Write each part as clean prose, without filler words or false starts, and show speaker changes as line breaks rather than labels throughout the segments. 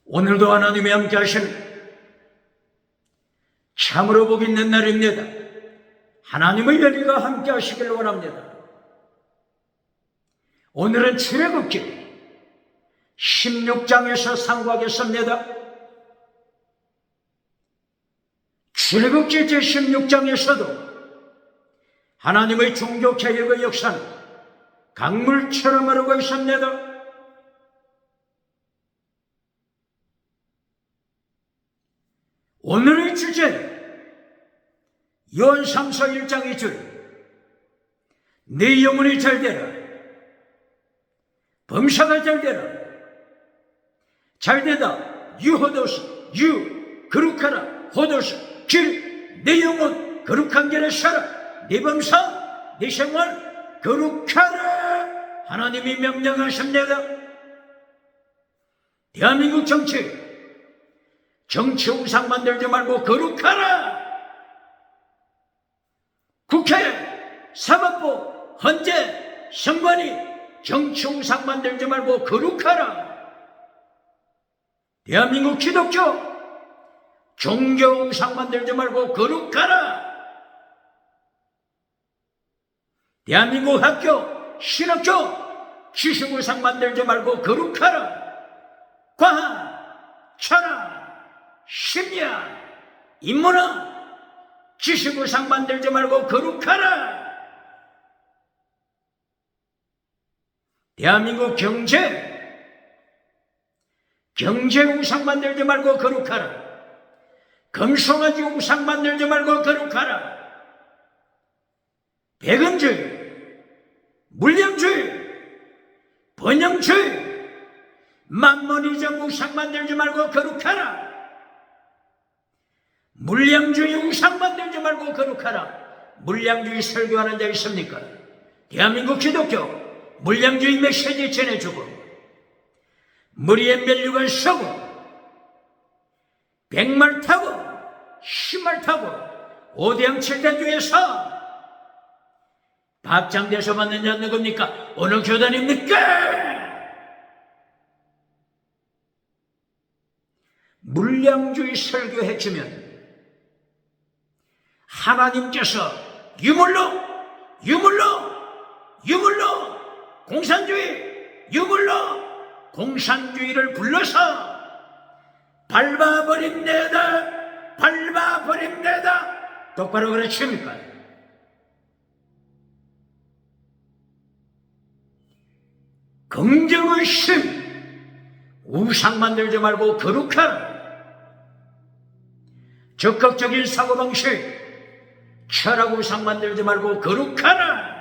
오늘도 하나님이 함께 하시는 참으로 복 있는 날입니다. 하나님의 열리가 함께 하시길 원합니다. 오늘은 출애굽기 16장에서 상고하겠습니다. 출애굽기 제16장에서도 하나님의 종교 개혁의 역사는 강물처럼 흐르고 있습니다. 오늘의 주제는 요한삼서 1장 2절 내 영혼이 잘되라, 범사가 잘되라, 잘되다 유호도스 유 거룩하라 호도스 길 내 영혼 거룩한 길에 살아, 내 범사 내 생활 거룩하라 하나님이 명령하십니다. 대한민국 정치 우상 만들지 말고 거룩하라. 국회, 사법부, 헌재, 선관위 정치 우상 만들지 말고 거룩하라. 대한민국 기독교 종교 우상 만들지 말고 거룩하라. 대한민국 학교, 신학교 지식 우상 만들지 말고 거룩하라. 과학, 철학, 심리학, 인문학 지식 우상 만들지 말고 거룩하라. 대한민국 경제 우상 만들지 말고 거룩하라. 금송아지 우상 만들지 말고 거룩하라. 배금주의, 물량주의, 번영주의, 만모니즘 우상 만들지 말고 거룩하라. 물량주의 우상 만들지 말고 거룩하라. 물량주의 설교하는 자 있습니까? 대한민국 기독교 물량주의 메시지 전해주고 머리에 멜류관 서고 백말 타고 십말 타고 5대양 7대 중에서 박장대소 받는 자 누굽니까? 어느 교단입니까? 물량주의 설교해주면 하나님께서 유물로 공산주의를 불러서 밟아버립니다. 똑바로 그러십니까? 긍정의 심 우상 만들지 말고 거룩하라. 적극적인 사고방식 철학 우상 만들지 말고 거룩하라.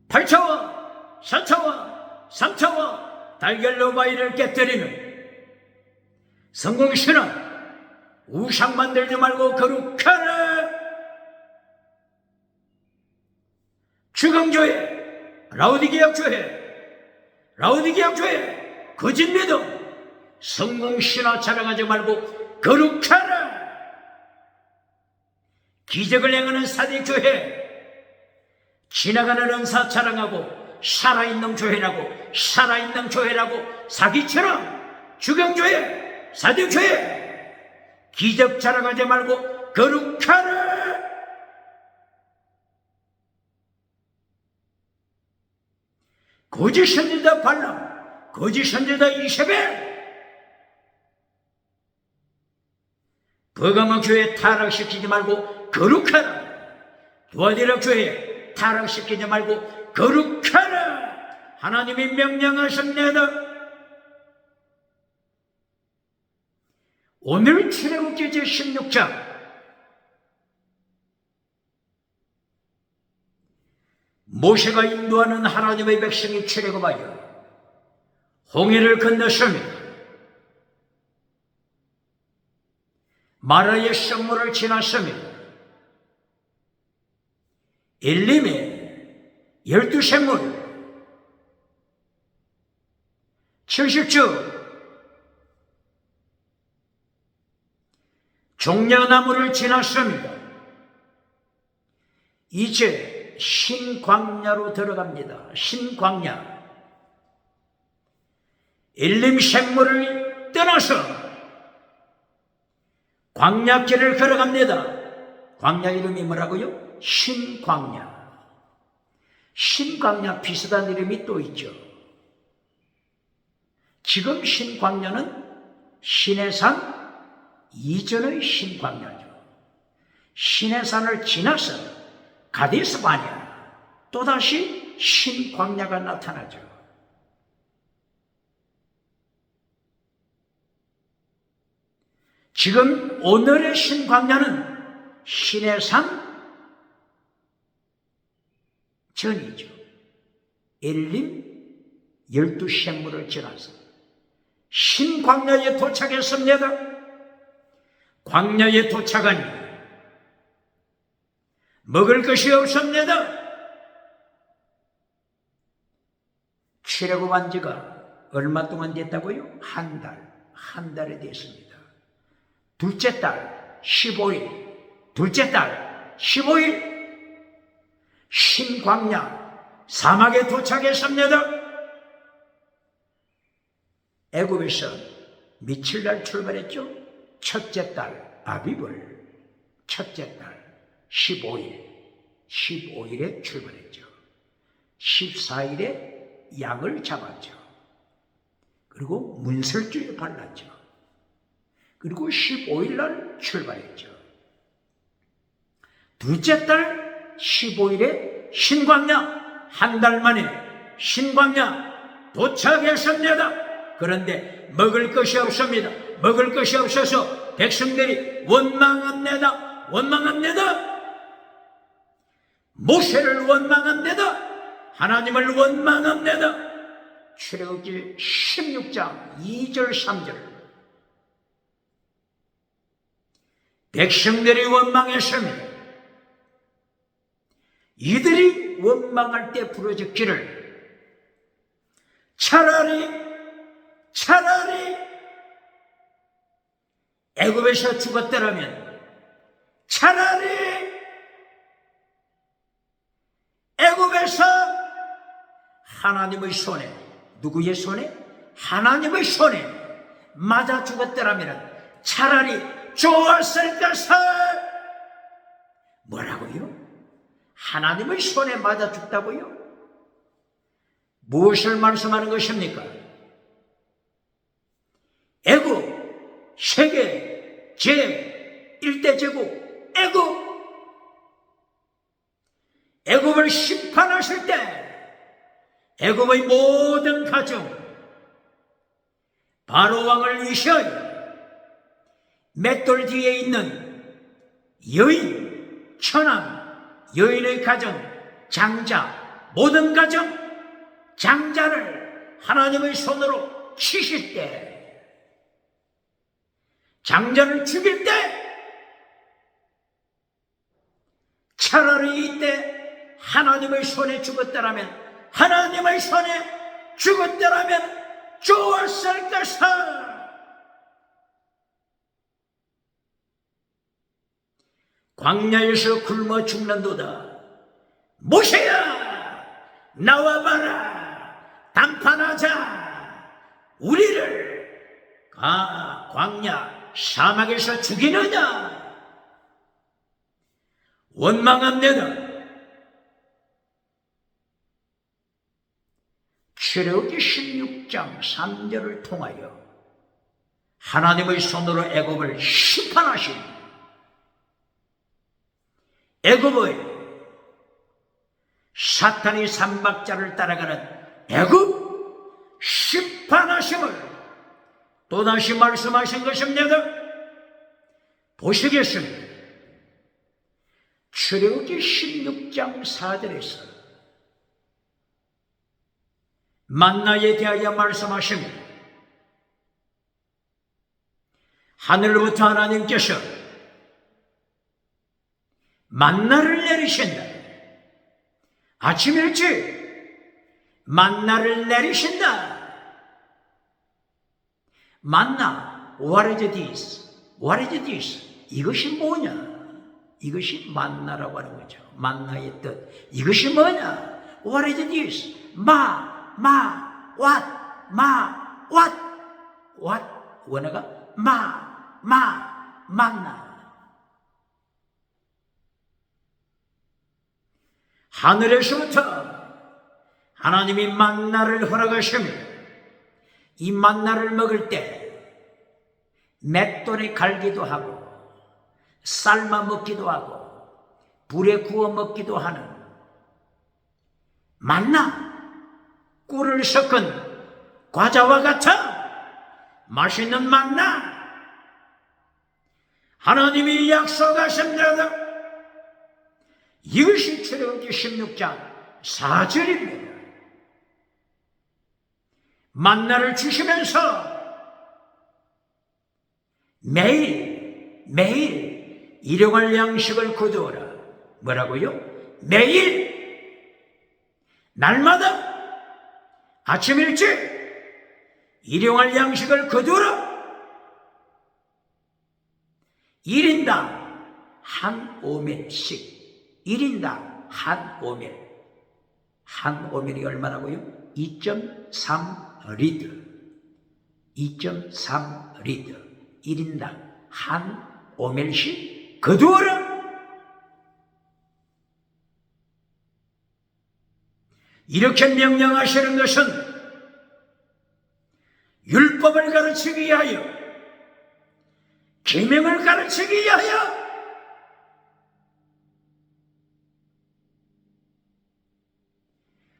8차원, 4차원, 3차원 달걀로 바위를 깨뜨리는 성공신앙 우상 만들지 말고 거룩하라. 주강교회, 라우디게아 교회 거짓 믿음 성공신화 자랑하지 말고 거룩하라. 기적을 행하는 사대교회 지나가는 은사 자랑하고 살아있는 교회라고 사기처럼 주경교회 사대교회 기적 자랑하지 말고 거룩하라. 거짓 선지자 발람, 거짓 선지자 이세벨 버가모 교회 타락시키지 말고 거룩하라. 두아디라 교회 타락시키지 말고 거룩하라. 하나님이 명령하십니다. 오늘 출애굽기 제16장 모세가 인도하는 하나님의 백성이 출애굽하여 홍해를 건넜습니다. 마라의 성물을 지났습니다. 엘림의 12샘물 70주 종려나무를 지났습니다. 이제 신광야로 들어갑니다. 신광야. 엘림 샘물을 떠나서 광야길을 걸어갑니다. 광야 이름이 뭐라고요? 신광야. 신광야 비슷한 이름이 또 있죠. 지금 신광야는 시내산 이전의 신광야죠. 시내산을 지나서 가데스 바냐, 또다시 신광야가 나타나죠. 지금 오늘의 신광야는 시내산 전이죠. 엘림 12샘물을 지나서 신광야에 도착했습니다. 광야에 도착하니 먹을 것이 없습니다. 출애굽한 지가 얼마 동안 됐다고요? 한 달이 됐습니다. 둘째 달 15일, 둘째 달 15일 신광야 사막에 도착했습니다. 애굽에서 며칠날 출발했죠? 첫째 달 아비벌, 첫째 달 15일에 출발했죠. 14일에 양을 잡았죠. 그리고 문설주에 발랐죠. 그리고 15일날 출발했죠. 둘째 달 15일에 신광야, 한 달 만에 신광야 도착했습니다. 그런데 먹을 것이 없습니다. 먹을 것이 없어서 백성들이 원망합니다. 모세를 원망합니다. 하나님을 원망합니다. 출애굽기 16장 2절 3절. 백성들이 원망했습니다. 이들이 원망할 때 부르짖기를 차라리 애굽에서 죽었더라면, 차라리 애굽에서 하나님의 손에, 누구의 손에? 하나님의 손에 맞아 죽었더라면 차라리 좋았을 것을. 뭐라고요? 하나님의 손에 맞아 죽다고요? 무엇을 말씀하는 것입니까? 애굽 세계 제1대 제국 애굽을 심판하실 때 애굽의 모든 가정, 바로 왕을 위시하여 맷돌 뒤에 있는 여인, 처남, 여인의 가정, 장자, 모든 가정, 장자를 하나님의 손으로 치실 때, 장자를 죽일 때, 차라리 이때 하나님의 손에 죽었더라면, 하나님의 손에 죽었더라면 좋았을 것을. 광야에서 굶어 죽는도다. 모세야, 나와봐라. 담판하자. 우리를 광야 사막에서 죽이느냐? 원망합니다. 출애굽기 16장 3절을 통하여 하나님의 손으로 애굽을 심판하신, 애굽의 사탄의 삼박자를 따라가는 애굽 심판하심을 또다시 말씀하신 것입니다. 보시겠습니다. 출애굽기 16장 4절에서 만나에 대하여 말씀하십니다. 하늘로부터 하나님께서 만나를 내리신다. 아침 일찍 만나를 내리신다. 만나, what is this? What is this? 이것이 뭐냐? 이것이 만나라고 하는 거죠. 만나의 뜻. 이것이 뭐냐? What is this? what? what 원어가 만나. 하늘에서부터 하나님이 만나를 허락하십니다. 이 만나를 먹을 때 맷돌에 갈기도 하고 삶아 먹기도 하고 불에 구워 먹기도 하는 만나, 꿀을 섞은 과자와 같아 맛있는 만나, 하나님이 약속하십니다. 이것이 출애굽기 16장 4절입니다. 만나를 주시면서 매일 일용할 양식을 거두어라. 뭐라고요? 매일, 날마다 아침 일찍 일용할 양식을 거두어라. 1인당 한 오멜씩, 1인당 한 오멜. 한 오멜이 얼마라고요? 2.3리터. 2.3리터. 1인당 한 오멜씩 거두어라. 이렇게 명령하시는 것은 율법을 가르치기 위하여, 계명을 가르치기 위하여,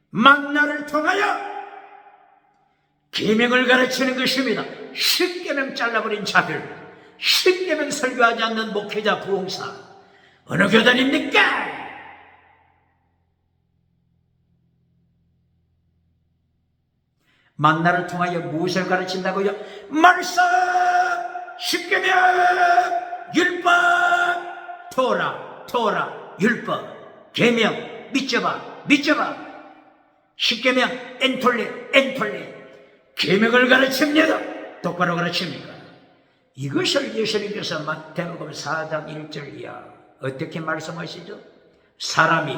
만나를 통하여 계명을 가르치는 것입니다. 십계명 잘라버린 자들, 십계명 설교하지 않는 목회자, 부흥사, 어느 교단입니까? 만나를 통하여 무엇을 가르친다고요? 말씀, 십계명, 율법, 토라, 율법, 계명, 믿져봐. 십계명, 엔톨레, 계명을 가르칩니다. 똑바로 가르칩니까? 이것을 예수님께서 마태복음 4장 1절 이하 어떻게 말씀하시죠? 사람이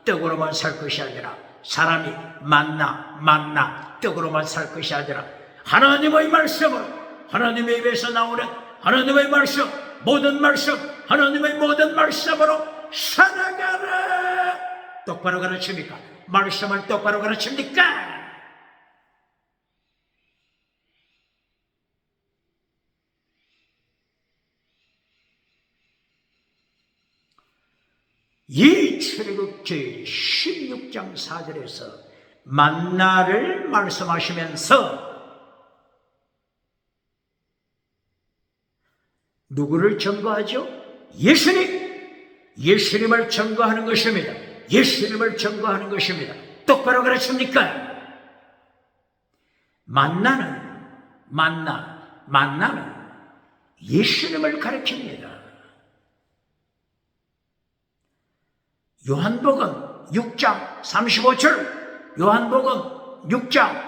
떡으로만 살 것이 아니라, 사람이 만나 떡으로만 살 것이 아니라, 하나님의 말씀을, 하나님의 입에서 나오는 하나님의 말씀, 모든 말씀, 하나님의 모든 말씀으로 살아가라. 똑바로 가르칩니까? 말씀을 똑바로 가르칩니까? 이 출애굽기 16장 4절에서 만나를 말씀하시면서 누구를 증거하죠? 예수님을 증거하는 것입니다. 예수님을 증거하는 것입니다. 똑바로 가르칩니까? 만나는 예수님을 가르칩니다. 요한복음 6장 35절, 요한복음 6장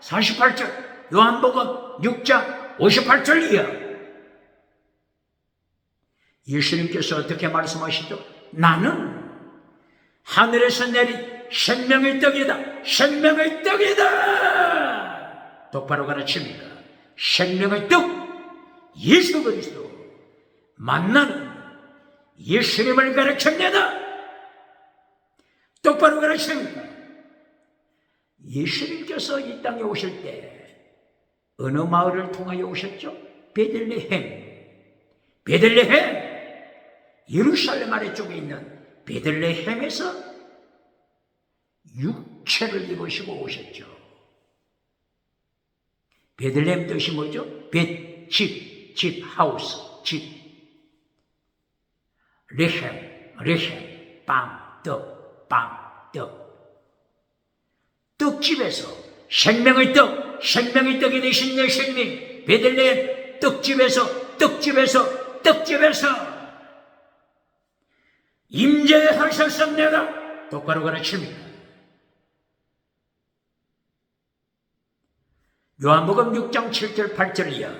48절, 요한복음 6장 58절 이하 예수님께서 어떻게 말씀하시죠? 나는 하늘에서 내린 생명의 떡이다. 생명의 떡이다. 똑바로 가르칩니까? 생명의 떡, 예수 그리스도. 만나는 예수님을 가르칩니다. 똑바로 가르칩니다. 예수님께서 이 땅에 오실 때 어느 마을을 통하여 오셨죠? 베들레헴, 예루살렘 아래쪽에 있는 베들레헴에서 육체를 입으시고 오셨죠. 베들레헴 뜻이 뭐죠? 집, 하우스, 집. 레헴, 빵, 떡. 떡집에서 생명의 떡이 되신 예수님이 베들레헴 떡집에서 임재하셨습니다. 똑바로 가르칩니다. 요한복음 6장 7절 8절 이하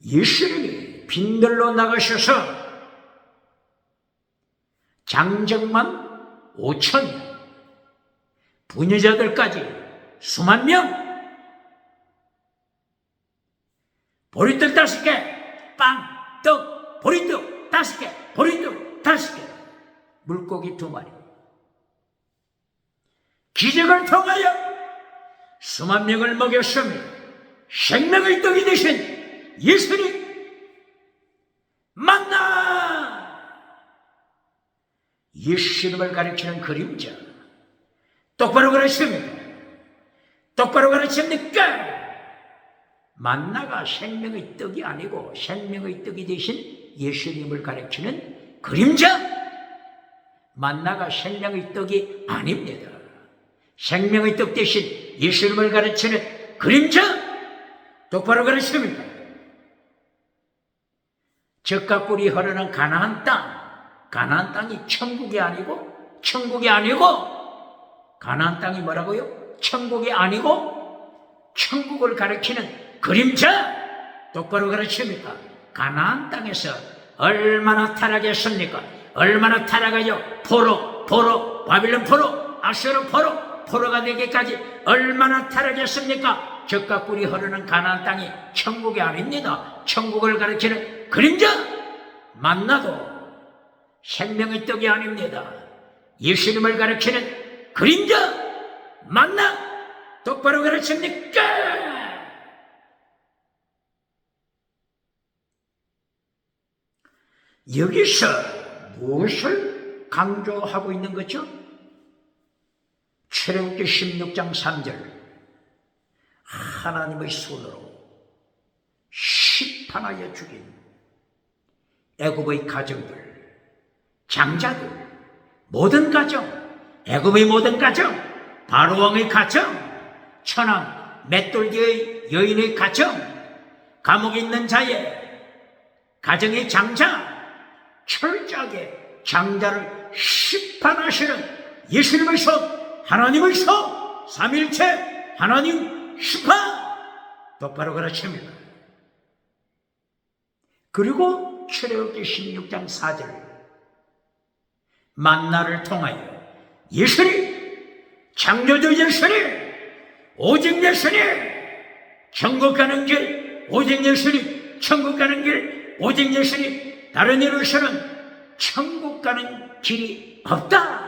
예수님이 빈들로 나가셔서 장정만 5천, 부녀자들까지 수만 명, 보리떡 5개, 빵, 떡, 보리떡 5개, 보리떡 5개, 물고기 2마리. 기적을 통하여 수만 명을 먹였으며 생명의 떡이 되신 예수님 만나. 예수님을 가르치는 그림자. 똑바로 가르칩니까? 똑바로 가르칩니까? 만나가 생명의 떡이 아니고 생명의 떡이 되신 예수님을 가르치는 그림자. 만나가 생명의 떡이 아닙니다. 생명의 떡 대신 예수님을 가르치는 그림자. 똑바로 가르칩니까? 젖과 꿀이 흐르는 가나안 땅. 가나안 땅이 천국이 아니고 가나안 땅이 뭐라고요? 천국이 아니고 천국을 가리키는 그림자. 똑바로 가르칩니까? 가나안 땅에서 얼마나 타락했습니까? 얼마나 타락하여 포로, 바빌론 포로, 아수르 포로가 되기까지 얼마나 타락했습니까? 젖과 꿀이 흐르는 가나안 땅이 천국이 아닙니다. 천국을 가리키는 그림자. 만나도 생명의 떡이 아닙니다. 예수님을 가르치는 그림자. 만나. 똑바로 가르칩니까? 여기서 무엇을 강조하고 있는 거죠? 출애굽기 16장 3절. 하나님의 손으로 심판하여 죽인 애굽의 가정들, 장자들, 모든 가정, 애굽의 모든 가정, 바로왕의 가정, 천황 맷돌기의 여인의 가정, 감옥에 있는 자의 가정의 장자, 철저하게 장자를 심판하시는 예수님의 손, 하나님의 손, 삼일체 하나님 심판. 똑바로 가르칩니다. 그리고 출애굽기 16장 4절. 만나를 통하여 예수님, 창조주 예수님, 오직 예수님, 천국 가는 길, 오직 예수님, 천국 가는 길, 오직 예수님, 다른 이로서는 천국 가는 길이 없다.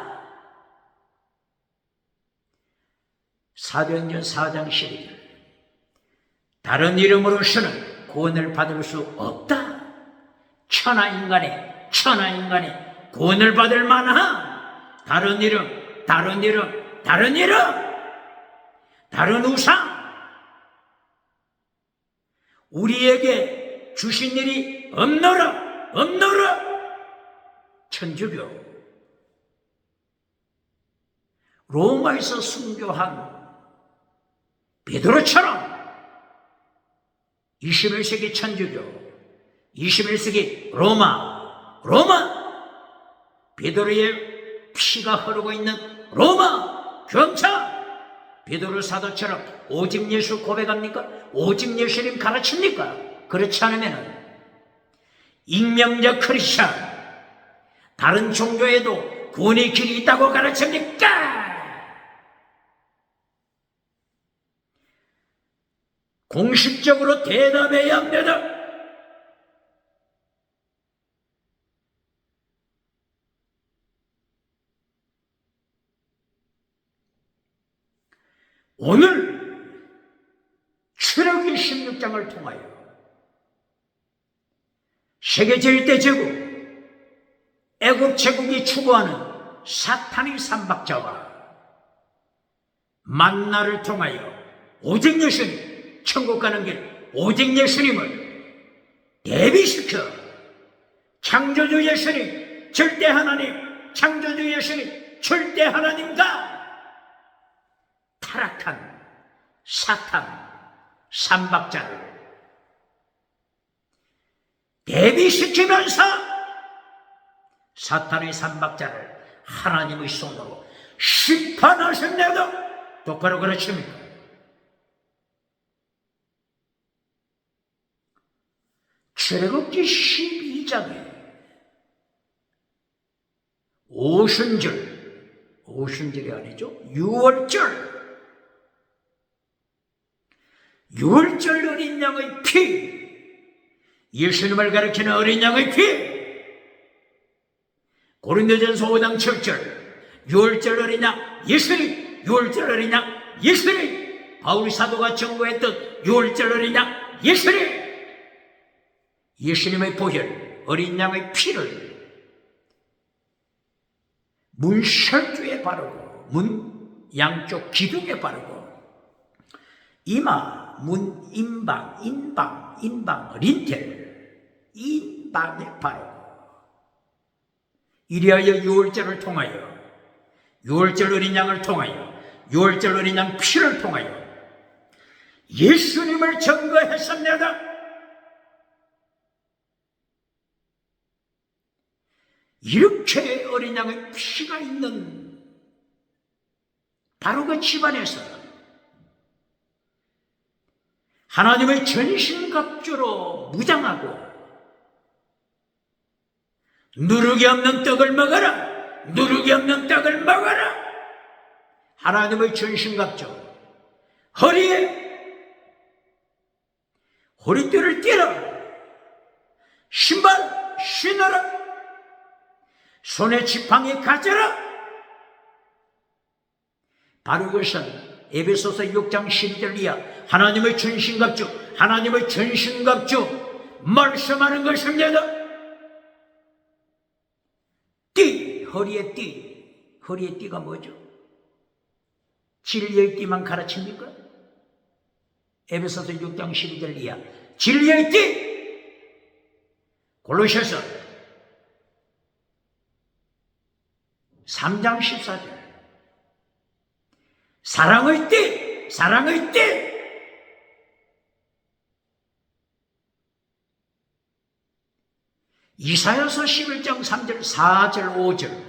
사도행전 4장 12절. 다른 이름으로서는 구원을 받을 수 없다. 천하인간의 구원을 받을 만한 다른 이름, 다른 우상, 우리에게 주신 일이 없노라. 천주교, 로마에서 순교한 베드로처럼 21세기 천주교, 21세기 로마, 베드로의 피가 흐르고 있는 로마 교황청, 베드로 사도처럼 오직 예수 고백합니까? 오직 예수님 가르칩니까? 그렇지 않으면 익명적 크리스찬, 다른 종교에도 구원의 길이 있다고 가르칩니까? 공식적으로 대답해야 합니다. 오늘 출애굽기 16장을 통하여 세계 제1대 제국, 애굽 제국이 추구하는 사탄의 삼박자와 만나를 통하여 오직 예수님, 천국 가는 길, 오직 예수님을 대비시켜 창조주 예수님, 절대 하나님, 창조주 예수님, 절대 하나님과 타락한 사탄 삼박자를 대비시키면서 사탄의 삼박자를 하나님의 손으로 심판하셨네요. 똑바로 가르칩니까? 출애굽기 12장에 오순절이 아니죠, 유월절 어린 양의 피, 예수님을 가리키는 어린 양의 피. 고린도전서 5장 7절 유월절 어린 양 예수님, 유월절 어린 양 예수님. 바울 사도가 증거했던 유월절 어린 양 예수님. 예수님의 보혈, 어린 양의 피를 문 설주에 바르고 문 양쪽 기둥에 바르고 이마, 문 인방, 인방, 린텔 인방에 바르고 이리하여 유월절을 통하여 유월절 어린 양을 통하여 유월절 어린 양 피를 통하여 예수님을 증거했습니다. 이렇게 어린 양의 피가 있는 바로 그 집안에서 하나님의 전신갑주로 무장하고 누룩이 없는 떡을 먹어라, 누룩이 없는 떡을 먹어라. 하나님의 전신갑주, 허리에 허리띠를 띠라, 신발 신어라, 손에 지팡이 가져라. 바로 그것은 에베소서 6장 12절 이하 하나님의 전신갑주, 하나님의 전신갑주 말씀하는 것입니다. 띠, 허리에 띠. 허리에 띠가 뭐죠? 진리의 띠만 가르칩니까? 에베소서 6장 12절 이하 진리의 띠. 골로새서 3장 14절 사랑의 띠, 사랑의 띠. 이사야서 11장 3절 4절 5절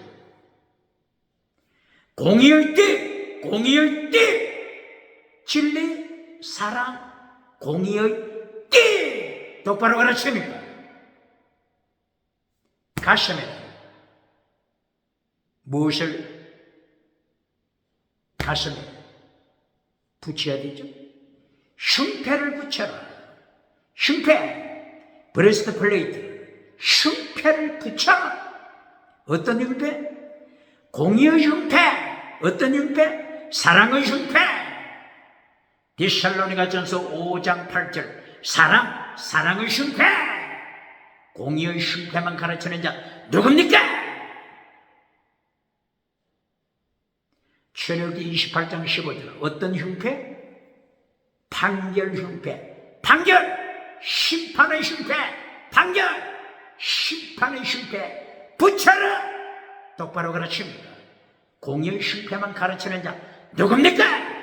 공의의 띠, 공의의 띠. 진리, 사랑, 공의의 띠. 똑바로 가르칩니다. 가슴에 무엇을 가슴에 붙여야 되죠? 흉패를 붙여라. 흉패, 브레스트 플레이트, 흉패를 붙여라. 어떤 흉패? 공의의 흉패. 어떤 흉패? 사랑의 흉패. 데살로니가전서 5장 8절 사랑, 사랑의 흉패. 공의의 흉패만 가르치는 자 누굽니까? 출애굽기 28장 15절 어떤 흉패? 판결 흉패. 판결, 심판의 흉패. 판결, 심판의 흉패 붙여라. 똑바로 가르칩니다. 공의의 흉패만 가르치는 자 누굽니까?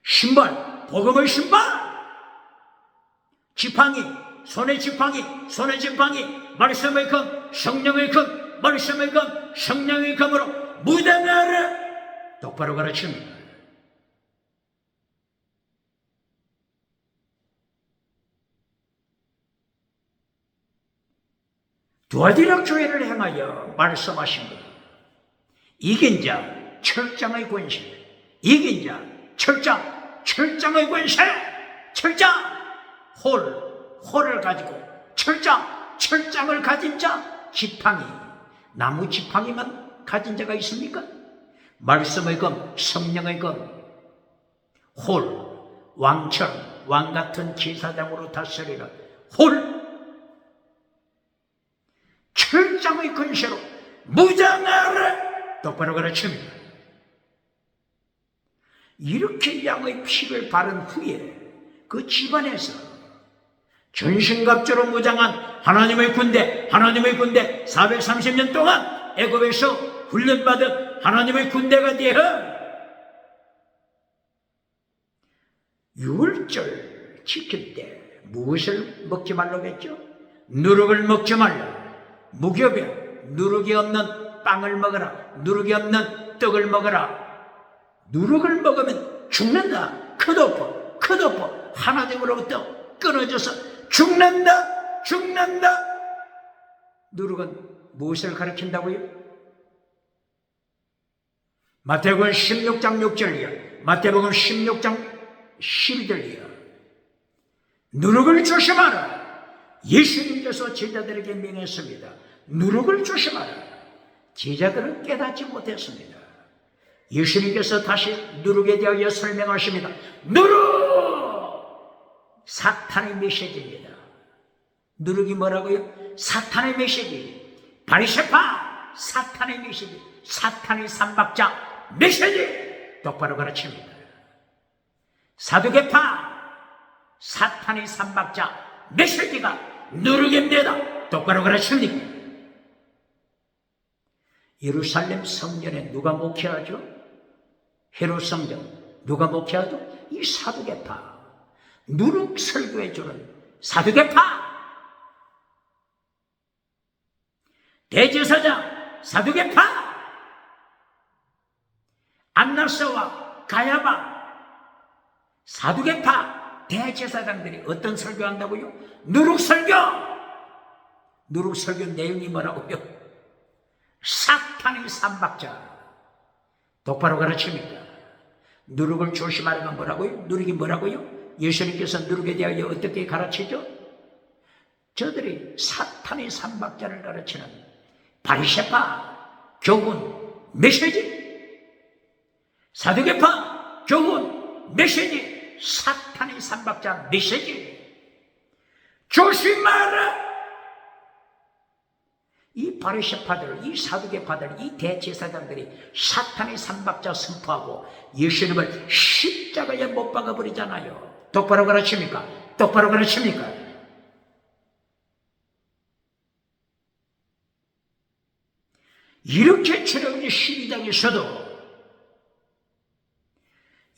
신발, 복음의 신발. 지팡이, 손의 지팡이, 손의 지팡이. 말씀의 검, 성령의 검. 말씀의 검, 성령의 검으로 무장하라. 똑바로 가르칩니다. 두아디락 교회를 향하여 말씀하신 것. 이긴 자 철장의 권세, 이긴 자 철장의 권세. 철장, 홀을 가지고 철장을 가진 자. 지팡이, 나무 지팡이만 가진 자가 있습니까? 말씀의 검, 성령의 검, 왕처럼 왕같은 제사장으로 다스리는 철장의 권세로 무장하라. 똑바로 가르칩니다. 이렇게 양의 피를 바른 후에 그 집안에서 전신갑주로 무장한 하나님의 군대 430년 동안 애굽에서 훈련받은 하나님의 군대가 되어 유월절 지킬 때 무엇을 먹지 말라고 했죠? 누룩을 먹지 말라. 무교병, 누룩이 없는 빵을 먹어라. 누룩이 없는 떡을 먹어라. 누룩을 먹으면 죽는다. 컷오프 하나님으로부터 끊어져서 죽는다. 누룩은 무엇을 가리킨다고요? 마태복음 16장 6절이야. 마태복음 16장 12절이야. 누룩을 조심하라. 예수님께서 제자들에게 명했습니다. 누룩을 조심하라. 제자들은 깨닫지 못했습니다. 예수님께서 다시 누룩에 대하여 설명하십니다. 누룩! 사탄의 메시지입니다. 누룩이 뭐라고요? 사탄의 메시지. 바리새파 사탄의 메시지. 사탄의 삼박자 메시지. 똑바로 가르칩니다. 사두개파 사탄의 삼박자 메시지가 누룩입니다. 똑바로 가르칩니까? 예루살렘 성전에 누가 목회하죠? 헤롯 성전 누가 목회하죠? 이 사두개파 누룩 설교해주는 사두개파 대제사장 사두개파 안나스와 가야바 사두개파 대제사장들이 어떤 설교한다고요? 누룩 설교! 누룩 설교 내용이 뭐라고요? 사탄의 삼박자. 똑바로 가르칩니다. 누룩을 조심하라는 뭐라고요? 누룩이 뭐라고요? 예수님께서 누룩에 대하여 어떻게 가르치죠? 저들이 사탄의 삼박자를 가르치는 바리새파 교훈 메시지, 사두개파 교훈 메시지, 사탄의 삼박자 메시지 조심하라. 이 바리새파들, 이 사두개파들, 이 대제사장들이 사탄의 삼박자 선포하고 예수님을 십자가에 못 박아버리잖아요. 똑바로 가르칩니까? 똑바로 가르칩니까? 이렇게 출애굽기 12장에서도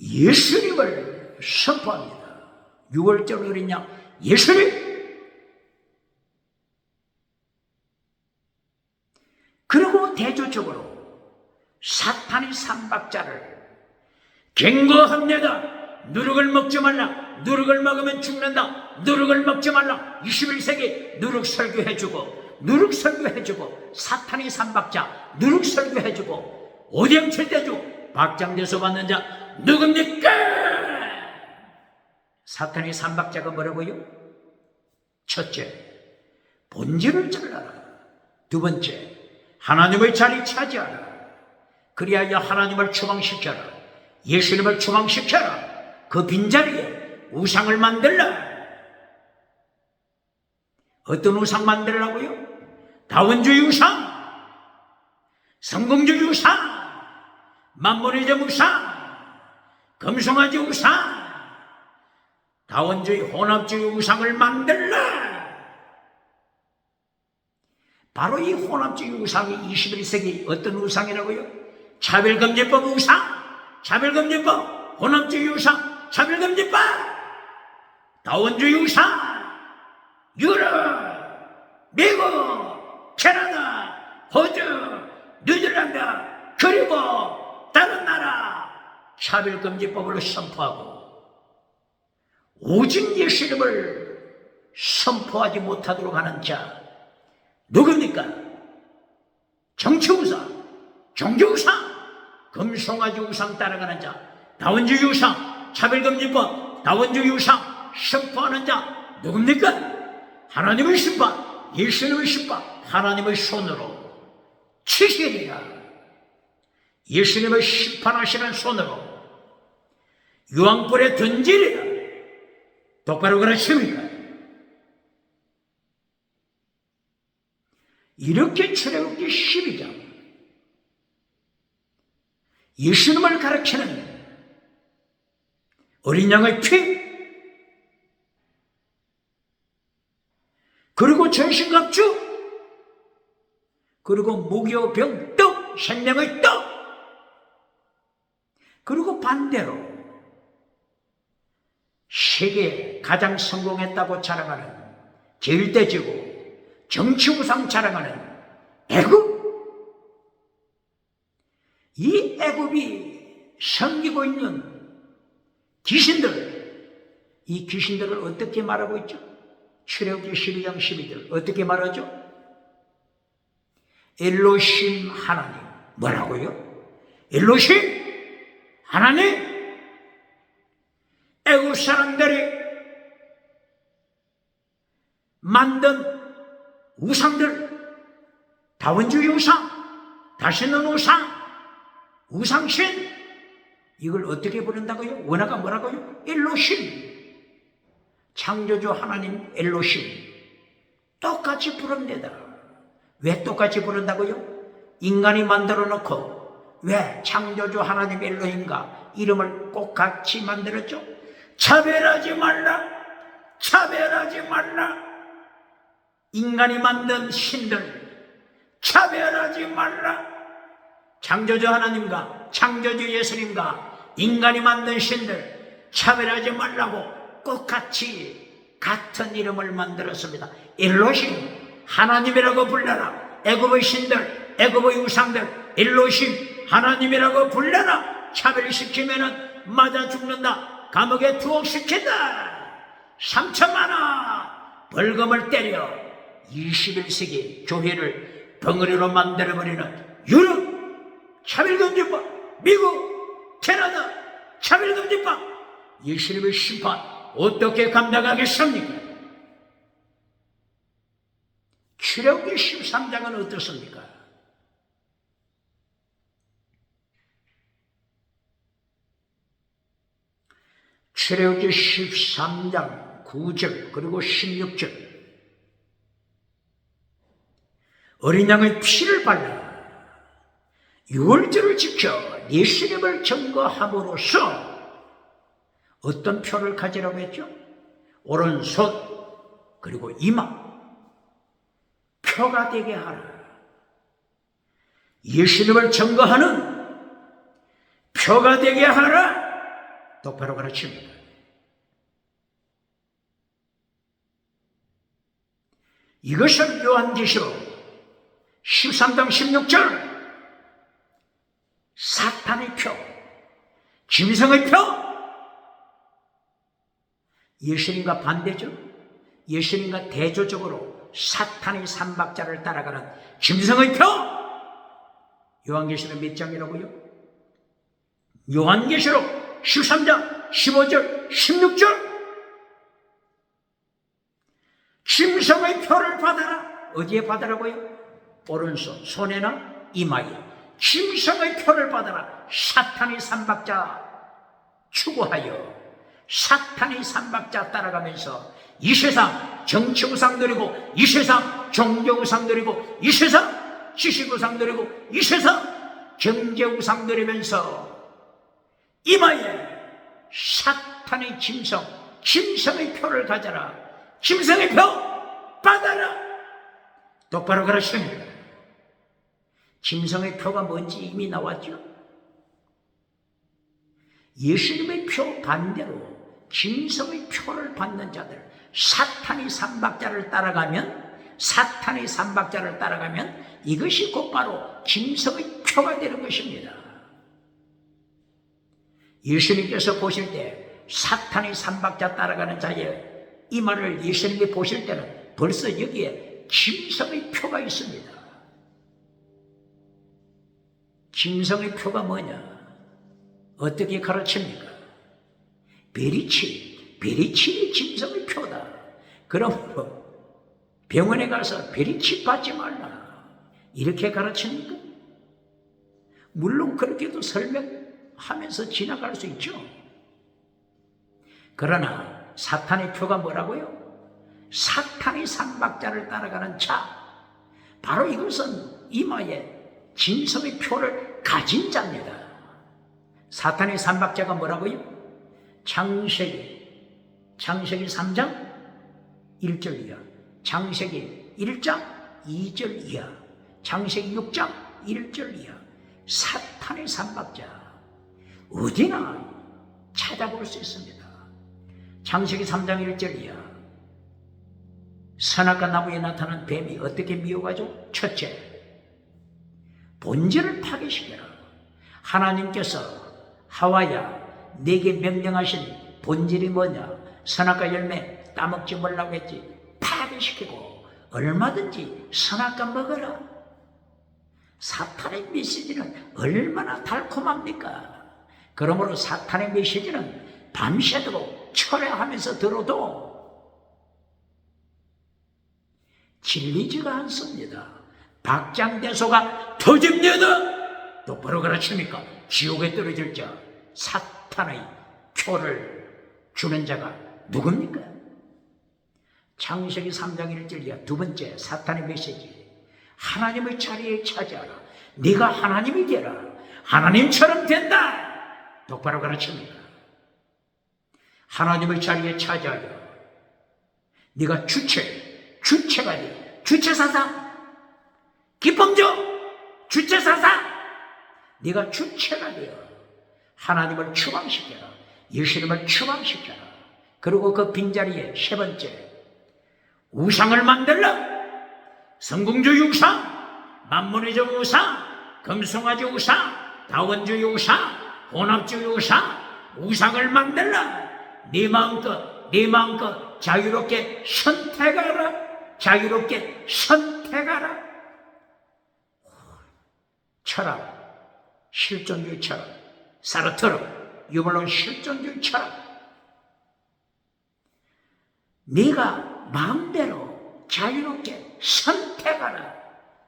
예수님을 선포합니다. 6월절 어린 양 예수님. 그리고 대조적으로 사탄의 삼박자를 경고합니다. 누룩을 먹지 말라. 누룩을 먹으면 죽는다. 누룩을 먹지 말라. 21세기 누룩 설교해주고 누룩 설교해주고 사탄의 삼박자 누룩 설교해주고 오병칠대주 박장대소 받는 자 누굽니까? 사탄의 삼박자가 뭐라고요? 첫째, 본질을 잘라라. 두 번째, 하나님의 자리 차지하라. 그리하여 하나님을 추방시켜라. 예수님을 추방시켜라. 그 빈자리에 우상을 만들라. 어떤 우상 만들라고요? 다원주의 우상, 성공주의 우상, 만모니즘 우상, 금송아지 우상, 다원주의 혼합주의 우상을 만들라. 바로 이 혼합주의 우상이 21세기 어떤 우상이라고요? 차별금지법 우상, 차별금지법, 혼합주의 우상, 차별금지법, 다원주의 우상, 유럽, 미국, 캐나다, 호주, 뉴질랜드, 그리고 다른 나라 차별금지법을 선포하고 오직 예수님을 선포하지 못하도록 하는 자 누굽니까? 정치우상, 종교우상, 금송아지 우상 따라가는 자, 다원주의 우상, 차별금지법, 다원주의 우상 선포하는 자 누굽니까? 하나님의 심판, 예수님의 심판, 하나님의 손으로 치시리라. 예수님의 심판하시는 손으로 유황불에 던지리라. 똑바로 그러십니까? 이렇게 출애굽기 12장 예수님을 가르치는 어린 양의 피, 그리고 전신갑주, 그리고 무교병 떡, 생명의 떡, 그리고 반대로 세계에 가장 성공했다고 자랑하는 제일대지구 정치우상 자랑하는 애굽, 이 애굽이 섬기고 있는 귀신들, 이 귀신들을 어떻게 말하고 있죠? 출애굽기 12장 12절 어떻게 말하죠? 엘로심 하나님. 뭐라고요? 엘로심 하나님. 애굽 사람들이 만든 우상들, 다원주의 우상, 다시는 우상, 우상신, 이걸 어떻게 부른다고요? 원어가 뭐라고요? 엘로힘. 창조주 하나님 엘로힘. 똑같이 부릅니다. 왜 똑같이 부른다고요? 인간이 만들어 놓고 왜 창조주 하나님 엘로힘과 이름을 꼭 같이 만들었죠? 차별하지 말라, 차별하지 말라. 인간이 만든 신들 차별하지 말라. 창조주 하나님과 창조주 예수님과 인간이 만든 신들 차별하지 말라고 꼭 같은 이름을 만들었습니다. 엘로힘, 하나님이라고 불러라. 애굽의 신들, 애굽의 우상들 엘로힘, 하나님이라고 불러라. 차별시키면은 맞아 죽는다. 감옥에 투옥시킨다. 3천만 원 벌금을 때려 21세기 교회를 덩어리로 만들어버리는 유럽 차별금지법, 미국, 캐나다 차별금지법, 예수님의 심판 어떻게 감당하겠습니까? 출애굽기 13장은 어떻습니까? 출애굽기 13장 9절 그리고 16절 어린 양의 피를 발라 유월절을 지켜 예수님을 증거함으로써 어떤 표를 가지라고 했죠? 오른손 그리고 이마 표가 되게 하라. 예수님을 증거하는 표가 되게 하라. 똑바로 가르칩니다. 이것을 요한계시록 13장 16절 사탄의 표, 짐승의 표, 예수님과 반대죠. 예수님과 대조적으로 사탄의 삼박자를 따라가는 짐승의 표. 요한계시록 몇 장이라고요? 요한계시록 13장 15절 16절 짐승의 표를 받아라. 어디에 받으라고요? 오른손, 손에나 이마에 짐승의 표를 받아라. 사탄의 삼박자 추구하여 사탄의 삼박자 따라가면서 이 세상 정치 우상 누리고 이 세상 종교 우상 누리고 이 세상 지식 우상 누리고 이 세상 경제 우상 누리면서 이마에 사탄의 짐승의 표를 가져라. 짐승의 표 받아라. 똑바로 가르칩니다. 짐승의 표가 뭔지 이미 나왔죠. 예수님의 표 반대로 짐승의 표를 받는 자들, 사탄의 삼박자를 따라가면 이것이 곧바로 짐승의 표가 되는 것입니다. 예수님께서 보실 때 사탄의 삼박자 따라가는 자의 이마를 예수님이 보실 때는 벌써 여기에 짐승의 표가 있습니다. 짐승의 표가 뭐냐? 어떻게 가르칩니까? 베리칩이 짐승의 표다. 그러므로 병원에 가서 베리칩 받지 말라. 이렇게 가르칩니까? 물론 그렇게도 설명하면서 지나갈 수 있죠. 그러나 사탄의 표가 뭐라고요? 사탄의 삼박자를 따라가는 자, 바로 이것은 이마에 짐승의 표를 가진 자입니다. 사탄의 삼박자가 뭐라고요? 창세기 3장 1절 이하, 창세기 1장 2절 이하, 창세기 6장 1절 이하. 사탄의 삼박자 어디나 찾아볼 수 있습니다. 창세기 3장 1절 이하, 선악과 나무에 나타난 뱀이 어떻게 미워가죠? 첫째, 본질을 파괴시켜라. 하나님께서 하와야 내게 명령하신 본질이 뭐냐? 선악과 열매 따먹지 말라고 했지. 파괴시키고 얼마든지 선악과 먹어라. 사탄의 메시지는 얼마나 달콤합니까? 그러므로 사탄의 메시지는 밤새도록 철회하면서 들어도 질리지가 않습니다. 박장대소가 터집니다. 똑바로 가르칩니까? 지옥에 떨어질 자, 사탄의 표를 주는 자가 누굽니까? 창세기 3장 1절이야. 두 번째 사탄의 메시지. 하나님의 자리에 차지하라. 네가 하나님이 되라. 하나님처럼 된다. 똑바로 가르칩니다. 하나님의 자리에 차지하여 네가 주체가 돼. 주체사상 기쁨줘 주체사상 네가 주체가 되어 하나님을 추방시켜라. 예수님을 추방시켜라. 그리고 그 빈자리에 세 번째 우상을 만들라. 성공주의 우상, 만문의적 우상, 금송아지 우상, 다원주의 우상, 혼합주의 우상, 우상을 만들라. 네 마음껏 자유롭게 선택하라. 자유롭게 선택하라. 철학, 실존주의 철학, 사르트르, 유물론 실존주의 철학. 네가 마음대로 자유롭게 선택하라.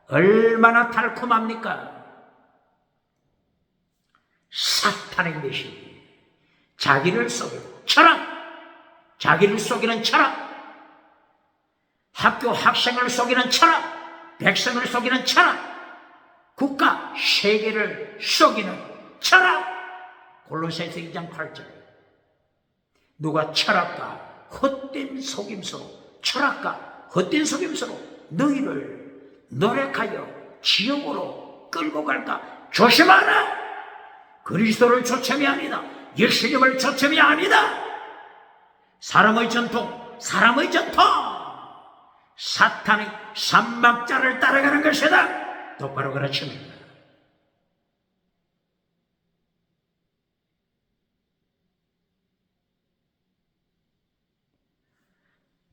얼마나 달콤합니까? 사탄의 메시지. 자기를 속이는 철학, 자기를 속이는 철학, 학교 학생을 속이는 철학, 백성을 속이는 철학, 국가, 세계를 속이는 철학. 골로새서 2장 8절. 누가 철학과 헛된 속임수로, 철학과 헛된 속임수로 너희를 노력하여 지옥으로 끌고 갈까? 조심하라. 그리스도를 초점이 아니다. 예수님을 초점이 아니다. 사람의 전통, 사탄의 삼박자를 따라가는 것이다. 똑바로 가르칩니다.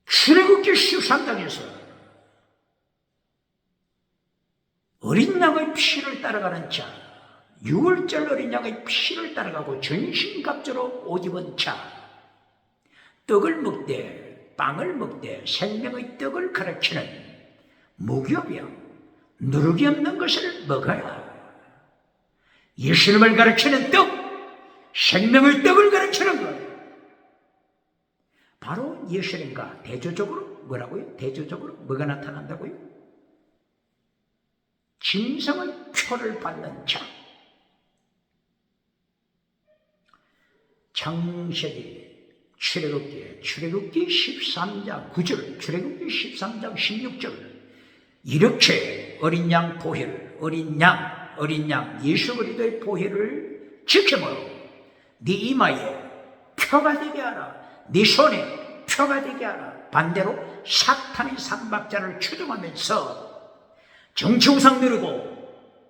출애굽기 13장에서 어린 양의 피를 따라가는 자, 6월절 어린 양의 피를 따라가고 전신갑주로 옷 입은 자, 떡을 먹되 빵을 먹되 생명의 떡을 가르치는 무교병, 누룩이 없는 것을 먹어야. 예수님을 가르치는 떡, 생명의 떡을 가르치는 것. 바로 예수님과 대조적으로 뭐라고요? 대조적으로 뭐가 나타난다고요? 짐승의 표를 받는 자. 창세기, 출애굽기 13장 9절, 출애굽기 13장 16절. 이렇게 어린 양 보혈, 어린 양 예수 그리스도의 보혈을 지켜므로 네 이마에 표가 되게 하라. 네 손에 표가 되게 하라. 반대로 사탄의 삼박자를 추종하면서 정치우상 누리고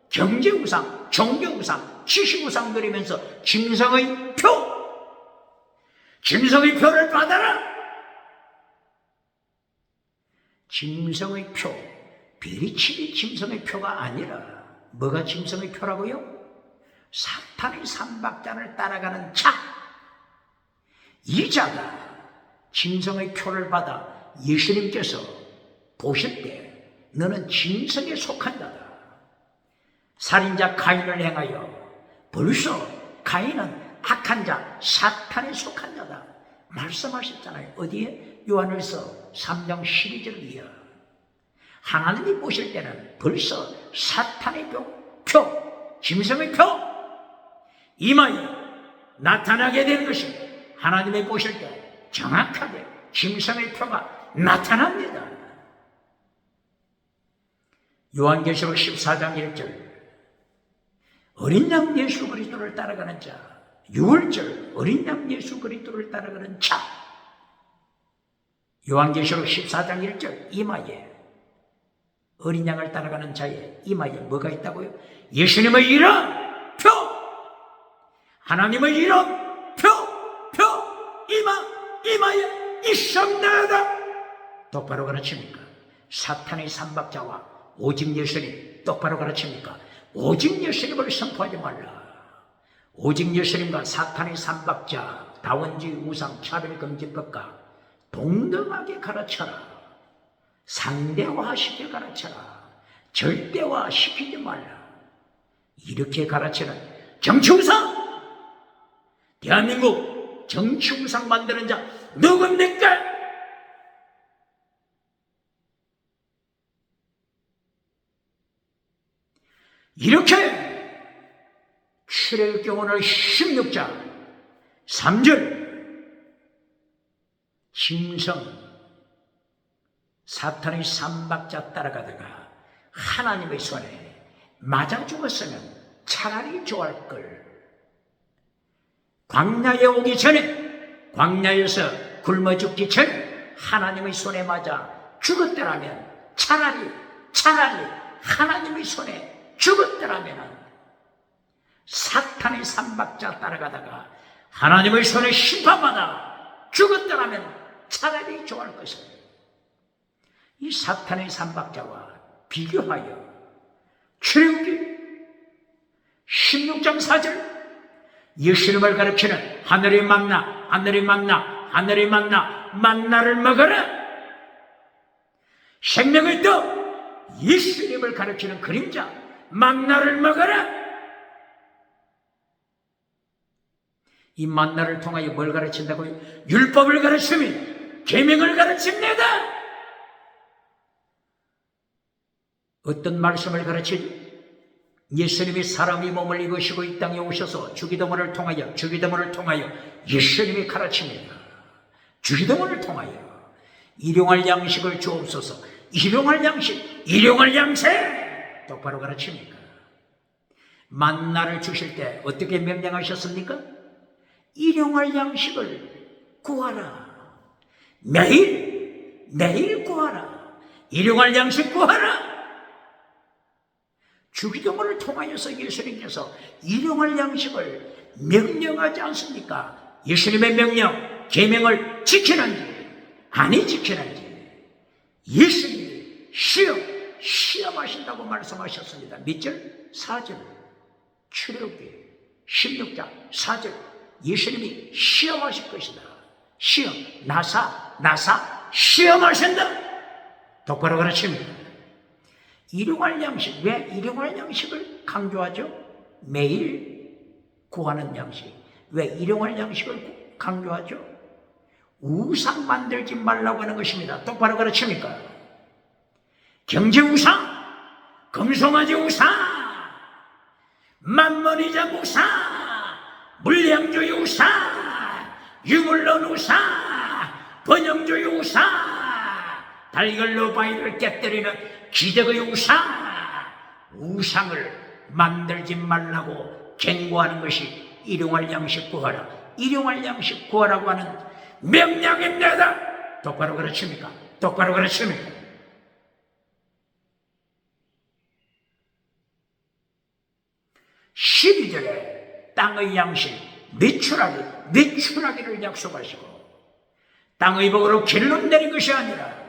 경제우상, 종교우상, 지식우상 누리면서 짐승의 표를 받아라. 짐승의 표, 비리치기 짐승의 표가 아니라 뭐가 짐승의 표라고요? 사탄의 삼박자를 따라가는 자. 이 자가 짐승의 표를 받아 예수님께서 보실 때 너는 짐승에 속한 자다. 살인자 가인을 행하여 벌써 가인은 악한 자, 사탄에 속한 자다 말씀하셨잖아요. 어디에? 요한일서 3장 12절이야. 하나님이 보실 때는 벌써 사탄의 표, 짐승의 표 이마에 나타나게 되는 것입니다. 하나님이 보실 때 정확하게 짐승의 표가 나타납니다. 요한계시록 14장 1절. 어린 양 예수 그리스도를 따라가는 자. 6월절 어린 양 예수 그리스도를 따라가는 자. 요한계시록 14장 1절. 이마에 어린 양을 따라가는 자의 이마에 뭐가 있다고요? 예수님의 이름 표, 하나님의 이름 표 이마에 있습니다. 똑바로 가르칩니까? 사탄의 삼박자와 오직 예수님 똑바로 가르칩니까? 오직 예수님을 선포하지 말라. 오직 예수님과 사탄의 삼박자, 다원주의 우상, 차별금지법과 동등하게 가르쳐라. 상대화시켜 가르쳐라. 절대화시키지 말라. 이렇게 가르치는 정치우상! 대한민국 정치우상 만드는 자 누굽니까? 이렇게 출애굽기 오늘 16장 3절 짐승 사탄의 삼박자 따라가다가 하나님의 손에 맞아 죽었으면 차라리 좋을 걸. 광야에 오기 전에, 광야에서 굶어 죽기 전에 하나님의 손에 맞아 죽었더라면 차라리 하나님의 손에 죽었더라면 사탄의 삼박자 따라가다가 하나님의 손에 심판받아 죽었더라면 차라리 좋을 것을. 이 사탄의 삼박자와 비교하여 출애굽기 16장 4절 예수님을 가르치는 하늘의 만나, 하늘의 만나, 하늘의 만나, 만나를 먹어라. 생명의 떡 예수님을 가르치는 그림자 만나를 먹어라. 이 만나를 통하여 뭘 가르친다고요? 율법을 가르치며 계명을 가르칩니다. 어떤 말씀을 가르치죠? 예수님이 사람이 몸을 입으시고 이 땅에 오셔서 주기도문을 통하여 예수님이 가르칩니다. 주기도문을 통하여 일용할 양식을 주옵소서. 일용할 양식, 일용할 양식 똑바로 가르칩니까? 만나를 주실 때 어떻게 명령하셨습니까? 일용할 양식을 구하라. 매일 구하라. 일용할 양식 구하라. 주기도문을 통하여서 예수님께서 일용할 양식을 명령하지 않습니까? 예수님의 명령, 계명을 지키는지 아니 지키는지 예수님이 시험하신다고 말씀하셨습니다. 몇 절? 4절. 출애굽기 16장 4절. 예수님이 시험하실 것이다. 시험, 나사 시험하신다. 똑바로 가르칩니다. 일용할 양식, 왜 일용할 양식을 강조하죠? 매일 구하는 양식. 왜 일용할 양식을 강조하죠? 우상 만들지 말라고 하는 것입니다. 똑바로 가르칩니까? 경제 우상, 금송아지 우상, 만mon이자 우상, 물량주의 우상, 유물론 우상, 번영주의 우상, 달걀로 바위를 깨뜨리는 기적의 우상을 만들지 말라고 경고하는 것이 일용할 양식 구하라. 일용할 양식 구하라고 하는 명령입니다. 똑바로 가르칩니까? 똑바로 가르칩니까? 12절에 땅의 양식 매출하기를 약속하시고 땅의 복으로 길론 내린 것이 아니라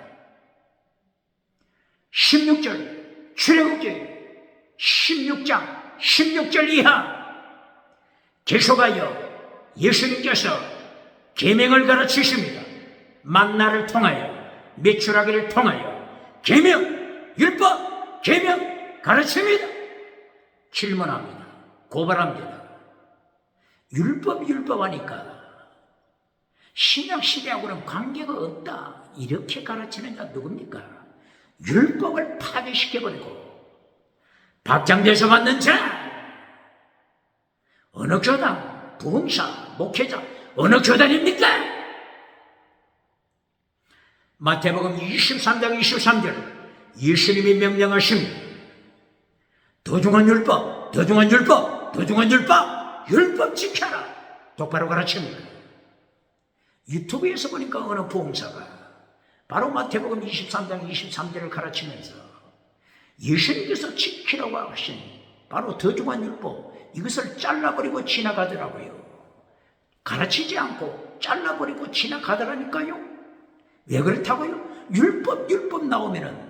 16절 출애굽기 16장 16절 이하 계속하여 예수님께서 계명을 가르치십니다. 만나를 통하여 매출하기를 통하여 계명, 율법, 계명 가르칩니다. 질문합니다. 고발합니다. 율법 하니까 신약시대하고는 관계가 없다. 이렇게 가르치는 자 누굽니까? 율법을 파괴시켜버리고 박장대소 받는 자 어느 교단, 부흥사, 목회자 어느 교단입니까? 마태복음 23장 23절 예수님이 명령하십니다. 도중한 율법 율법 지켜라. 똑바로 가르칩니다. 유튜브에서 보니까 어느 부흥사가 바로 마태복음 23장 23절을 가르치면서 예수님께서 지키라고 하신 바로 더중한 율법 이것을 잘라버리고 지나가더라고요. 가르치지 않고 잘라버리고 지나가더라니까요. 왜 그렇다고요? 율법 나오면은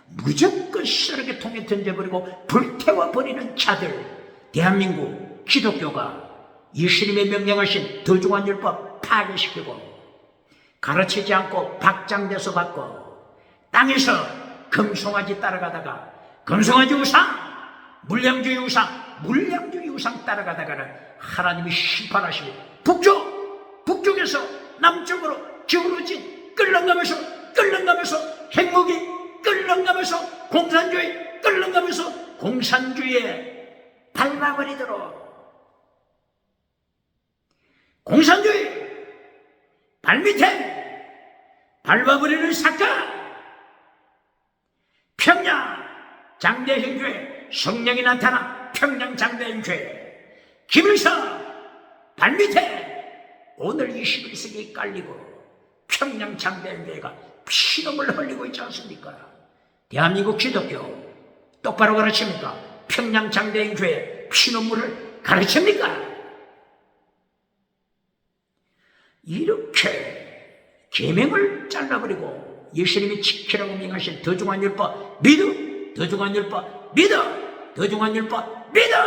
무조건 시원하게 통에 던져버리고 불태워버리는 자들. 대한민국 기독교가 예수님의 명령하신 더중한 율법 파괴시키고 가르치지 않고 박장대소 받고 땅에서 금송아지 따라가다가 금송아지 우상, 물량주의 우상 따라가다가는 하나님이 심판하시고 북쪽에서 남쪽으로 기울어진 끌렁가면서 핵무기 끌렁가면서 공산주의에 밟아버리도록 공산주의 발밑에 밟아버리는 사건. 평양 장대행교회 성령이 나타나 평양 장대행교회 김일성 발밑에 오늘 21세기에 깔리고 평양 장대행교회가 피눈물을 흘리고 있지 않습니까? 대한민국 기독교 똑바로 가르칩니까? 평양 장대행교회 피눈물을 가르칩니까? 이렇게 계명을 잘라버리고 예수님이 지키라고 명하신 더중한 율법 믿음, 더중한 율법 믿음, 더중한 율법 믿음,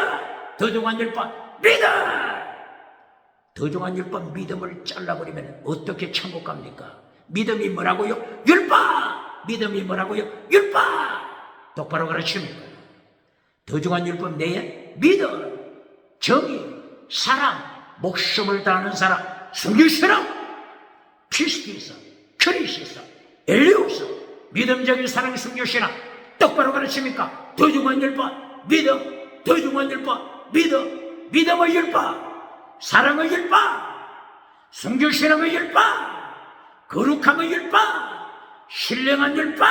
더중한 율법 믿음. 더중한 율법 믿음을 잘라버리면 어떻게 천국 갑니까? 믿음이 뭐라고요? 율법! 믿음이 뭐라고요? 율법! 똑바로 가르칩니까? 더중한 율법 내에 믿음, 정의, 사랑, 목숨을 다하는 사람, 순교시랑 피스티스, 크리시스, 엘리오스, 믿음적인 사랑, 순교시랑 똑바로 가르칩니까? 더중한 율법, 믿음, 더중한 율법, 믿음, 믿음의 율법, 사랑의 율법, 순교시랑의 율법, 거룩함의 율법, 신령한 율법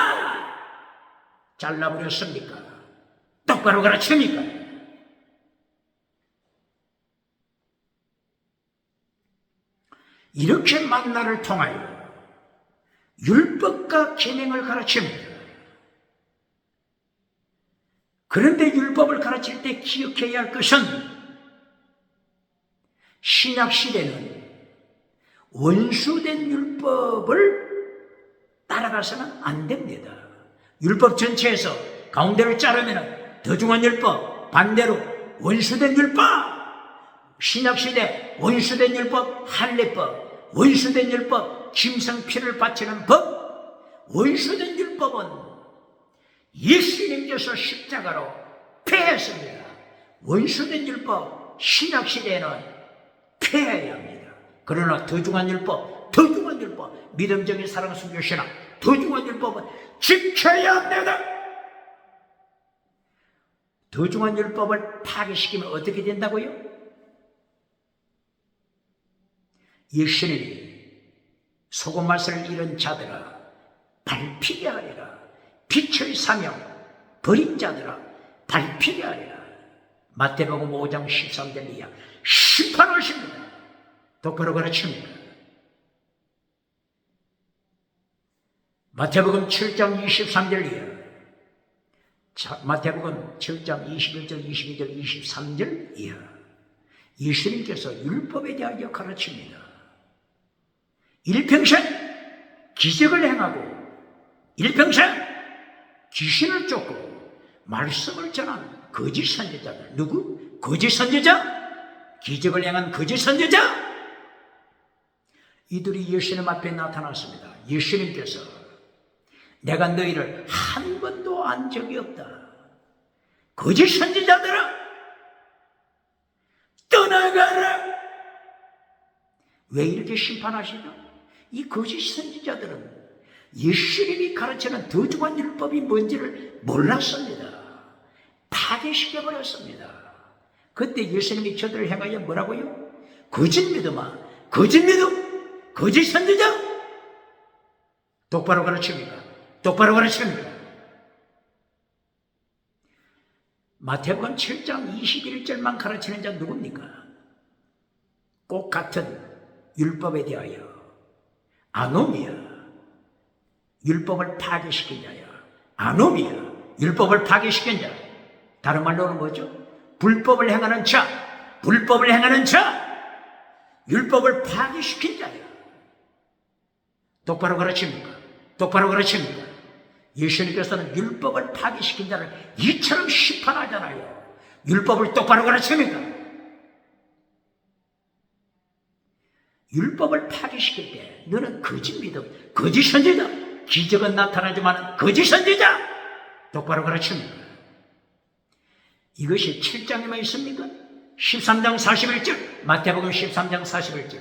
잘라버렸습니까? 똑바로 가르칩니까? 이렇게 만나를 통하여 율법과 계명을 가르칩니다. 그런데 율법을 가르칠 때 기억해야 할 것은 신약시대는 원수된 율법을 따라가서는 안 됩니다. 율법 전체에서 가운데를 자르면 더중한 율법, 반대로 원수된 율법, 신약시대 원수된 율법, 할례법, 원수된 율법, 짐승피를 바치는 법, 원수된 율법은 예수님께서 십자가로 폐했습니다. 원수된 율법, 신약시대에는 폐해야 합니다. 그러나 더중한 율법, 믿음적인 사랑, 순교, 신앙, 더중한 율법은 지켜야 합니다. 더중한 율법을 파괴시키면 어떻게 된다고요? 예수님이 소금맛을 잃은 자들아 밟히게 하리라. 빛의 사명 버린 자들아 밟히게 하리라. 마태복음 5장 13절 이하 심판하십니다. 똑바로 가르칩니다. 마태복음 7장 23절 이하, 마태복음 7장 21절, 22절, 23절 이하 예수님께서 율법에 대하여 가르칩니다. 일평생 기적을 행하고 일평생 귀신을 쫓고 말씀을 전한 거짓 선지자들. 누구? 거짓 선지자? 기적을 행한 거짓 선지자? 이들이 예수님 앞에 나타났습니다. 예수님께서 내가 너희를 한 번도 안 적이 없다. 거짓 선지자들아 떠나가라. 왜 이렇게 심판하시죠? 이 거짓 선지자들은 예수님이 가르치는 더중한 율법이 뭔지를 몰랐습니다. 파괴시켜버렸습니다. 그때 예수님이 저들을 향하여 뭐라고요? 거짓 믿음아, 거짓 믿음, 거짓 선지자. 똑바로 가르칩니까? 똑바로 가르칩니까? 마태복음 7장 21절만 가르치는 자 누굽니까? 꼭 같은 율법에 대하여 아노미야, 율법을 파괴시킨 자야. 아노미야, 율법을 파괴시킨 자. 다른 말로는 뭐죠? 불법을 행하는 자, 불법을 행하는 자, 율법을 파괴시킨 자야. 똑바로 가르칩니까? 똑바로 가르칩니까? 예수님께서는 율법을 파괴시킨 자를 이처럼 심판하잖아요. 율법을 똑바로 가르칩니까? 율법을 파괴시킬 때 너는 거짓 믿음, 거짓 선지자, 기적은 나타나지만 거짓 선지자 똑바로 가르칩니다. 이것이 7장에만 있습니까? 13장 41절, 마태복음 13장 41절,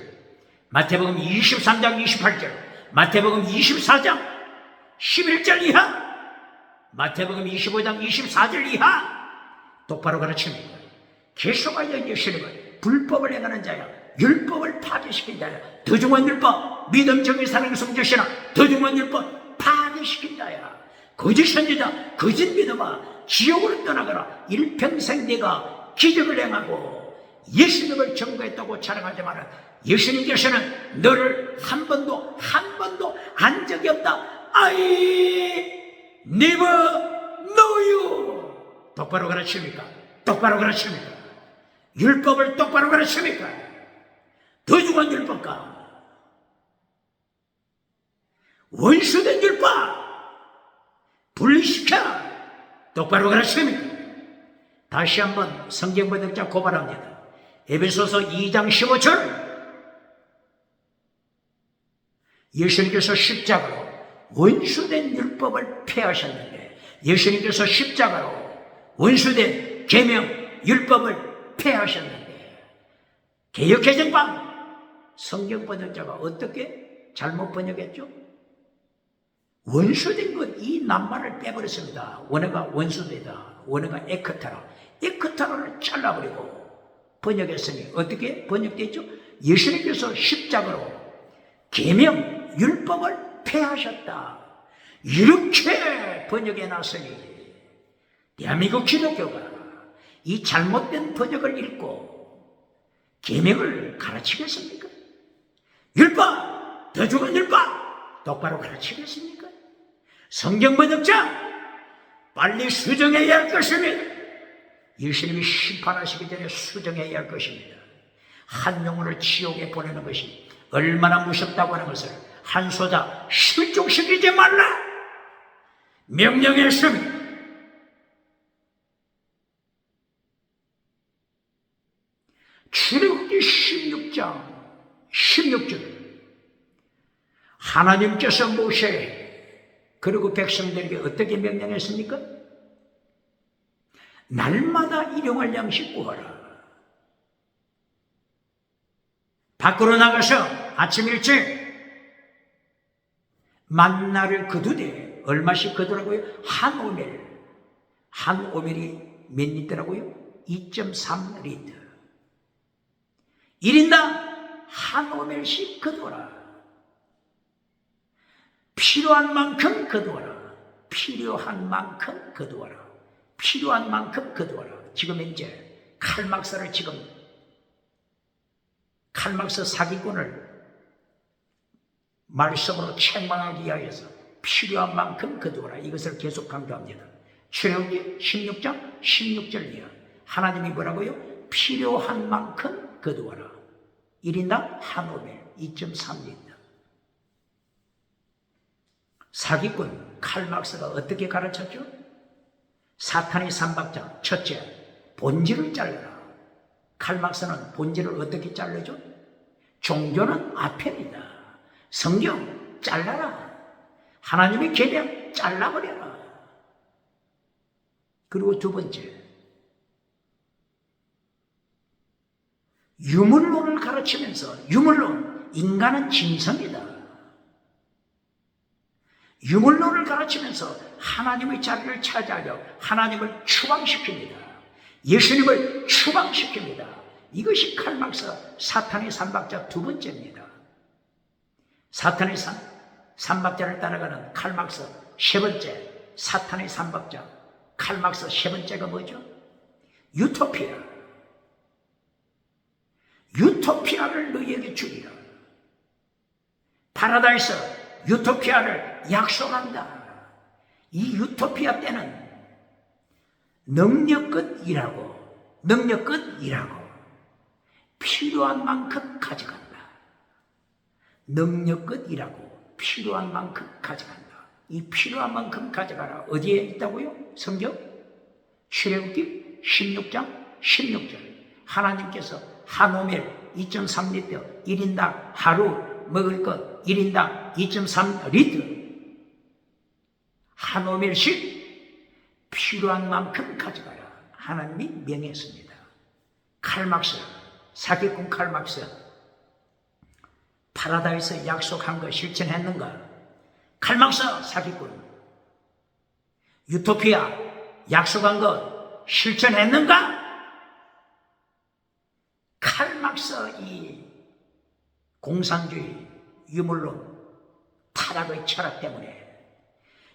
마태복음 23장 28절, 마태복음 24장 11절 이하, 마태복음 25장 24절 이하 똑바로 가르칩니다. 계속하여 예수님은 불법을 행하는 자야, 율법을 파괴시킨 자야, 더중한 율법, 믿음, 정의, 사랑, 성조시나 더중한 율법 파괴시킨 자야. 거짓 선지자, 거짓 믿음아, 지옥으로 떠나거라. 일평생 네가 기적을 행하고 예수님을 증거했다고 자랑하지만 예수님께서는 너를 한 번도 안 적이 없다. I never know you. 똑바로 가르칩니까? 똑바로 가르칩니까? 율법을 똑바로 가르칩니까? 더중한 율법과 원수된 율법 분리시켜 똑바로 가르칩니까? 다시 한번 성경 번역자 고발합니다. 에베소서 2장 15절, 예수님께서 십자가로 원수된 율법을 폐하셨는데, 예수님께서 십자가로 원수된 계명 율법을 폐하셨는데, 개역개정판 성경 번역자가 어떻게 잘못 번역했죠? 원수된 것, 이 낱말을 빼버렸습니다. 원어가 원수되다, 원어가 에크타라를 잘라버리고 번역했으니 어떻게 번역됐죠? 예수님께서 십자가로 계명 율법을 폐하셨다, 이렇게 번역해놨으니 대한민국 기독교가 이 잘못된 번역을 읽고 계명을 가르치겠습니까? 율법, 더중한 율법 똑바로 가르치겠습니까? 성경 번역자 빨리 수정해야 할 것입니다. 예수님이 심판하시기 전에 수정해야 할 것입니다. 한 영혼을 지옥에 보내는 것이 얼마나 무섭다고 하는 것을 한 소자 실종시키지 말라 명령했습니다. 출애굽기 16장 16절, 하나님께서 모세 그리고 백성들에게 어떻게 명령했습니까? 날마다 일용할 양식 구하라. 밖으로 나가서 아침 일찍 만나를 거두되, 얼마씩 거두라고요? 한 오멜. 한 오멜이 몇 리터라고요? 2.3리터. 1인당 한 오멜씩 거두어라. 필요한 만큼 거두어라. 필요한 만큼 거두어라. 필요한 만큼 거두어라. 지금 이제 칼막사를 칼막사 사기꾼을 말씀으로 책망하기 위하여서 필요한 만큼 거두어라. 이것을 계속 강조합니다. 출애굽기 16장 16절 이하. 하나님이 뭐라고요? 필요한 만큼 거두어라. 1인당 한 오멜 2.3리터. 사기꾼 칼막스가 어떻게 가르쳤죠? 사탄의 삼박자, 첫째, 본질을 잘라라. 칼막스는 본질을 어떻게 자르죠? 종교는 앞입니다. 성경 잘라라. 하나님의 계명 잘라버려라. 그리고 두 번째, 유물론을 가르치면서, 유물론, 인간은 짐승이다. 유물론을 가르치면서 하나님의 자리를 차지하려 하나님을 추방시킵니다. 예수님을 추방시킵니다. 이것이 칼막스 사탄의 삼박자 두 번째입니다. 사탄의 삼박자를 따라가는 칼막스 세 번째, 사탄의 삼박자 칼막스 세 번째가 뭐죠? 유토피아. 유토피아를 너희에게 주리라. 파라다이스 유토피아를 약속한다. 이 유토피아 때는 능력껏 일하고 필요한 만큼 가져간다. 능력껏 일하고 필요한 만큼 가져간다. 이 필요한 만큼 가져가라. 어디에 있다고요? 성경? 출애굽기 16장 16절. 하나님께서 한 오멜 2.3리터 1인당 하루 먹을 것 1인당 2.3리터 한오멜씩 필요한 만큼 가져가라. 하나님이 명했습니다. 칼막스, 사기꾼 칼막스, 파라다이스 약속한 거 실천했는가? 칼막스 사기꾼, 유토피아 약속한 거 실천했는가? 칼막스 이 공산주의 유물론 타락의 철학 때문에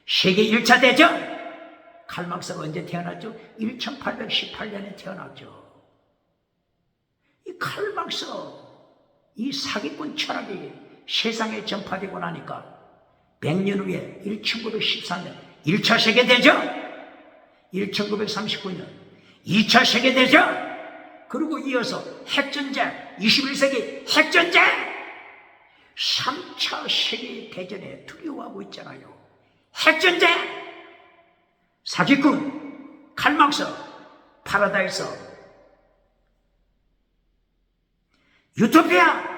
세계 1차 대전, 칼막스가 언제 태어났죠? 1818년에 태어났죠. 이 칼막스 이 사기꾼 철학이 세상에 전파되고 나니까 100년 후에 1914년 1차 세계대전, 1939년 2차 세계대전, 그리고 이어서 핵전쟁, 21세기 핵전쟁, 3차 세계대전에 두려워하고 있잖아요. 핵전쟁, 사기꾼, 칼막스, 파라다이스, 유토피아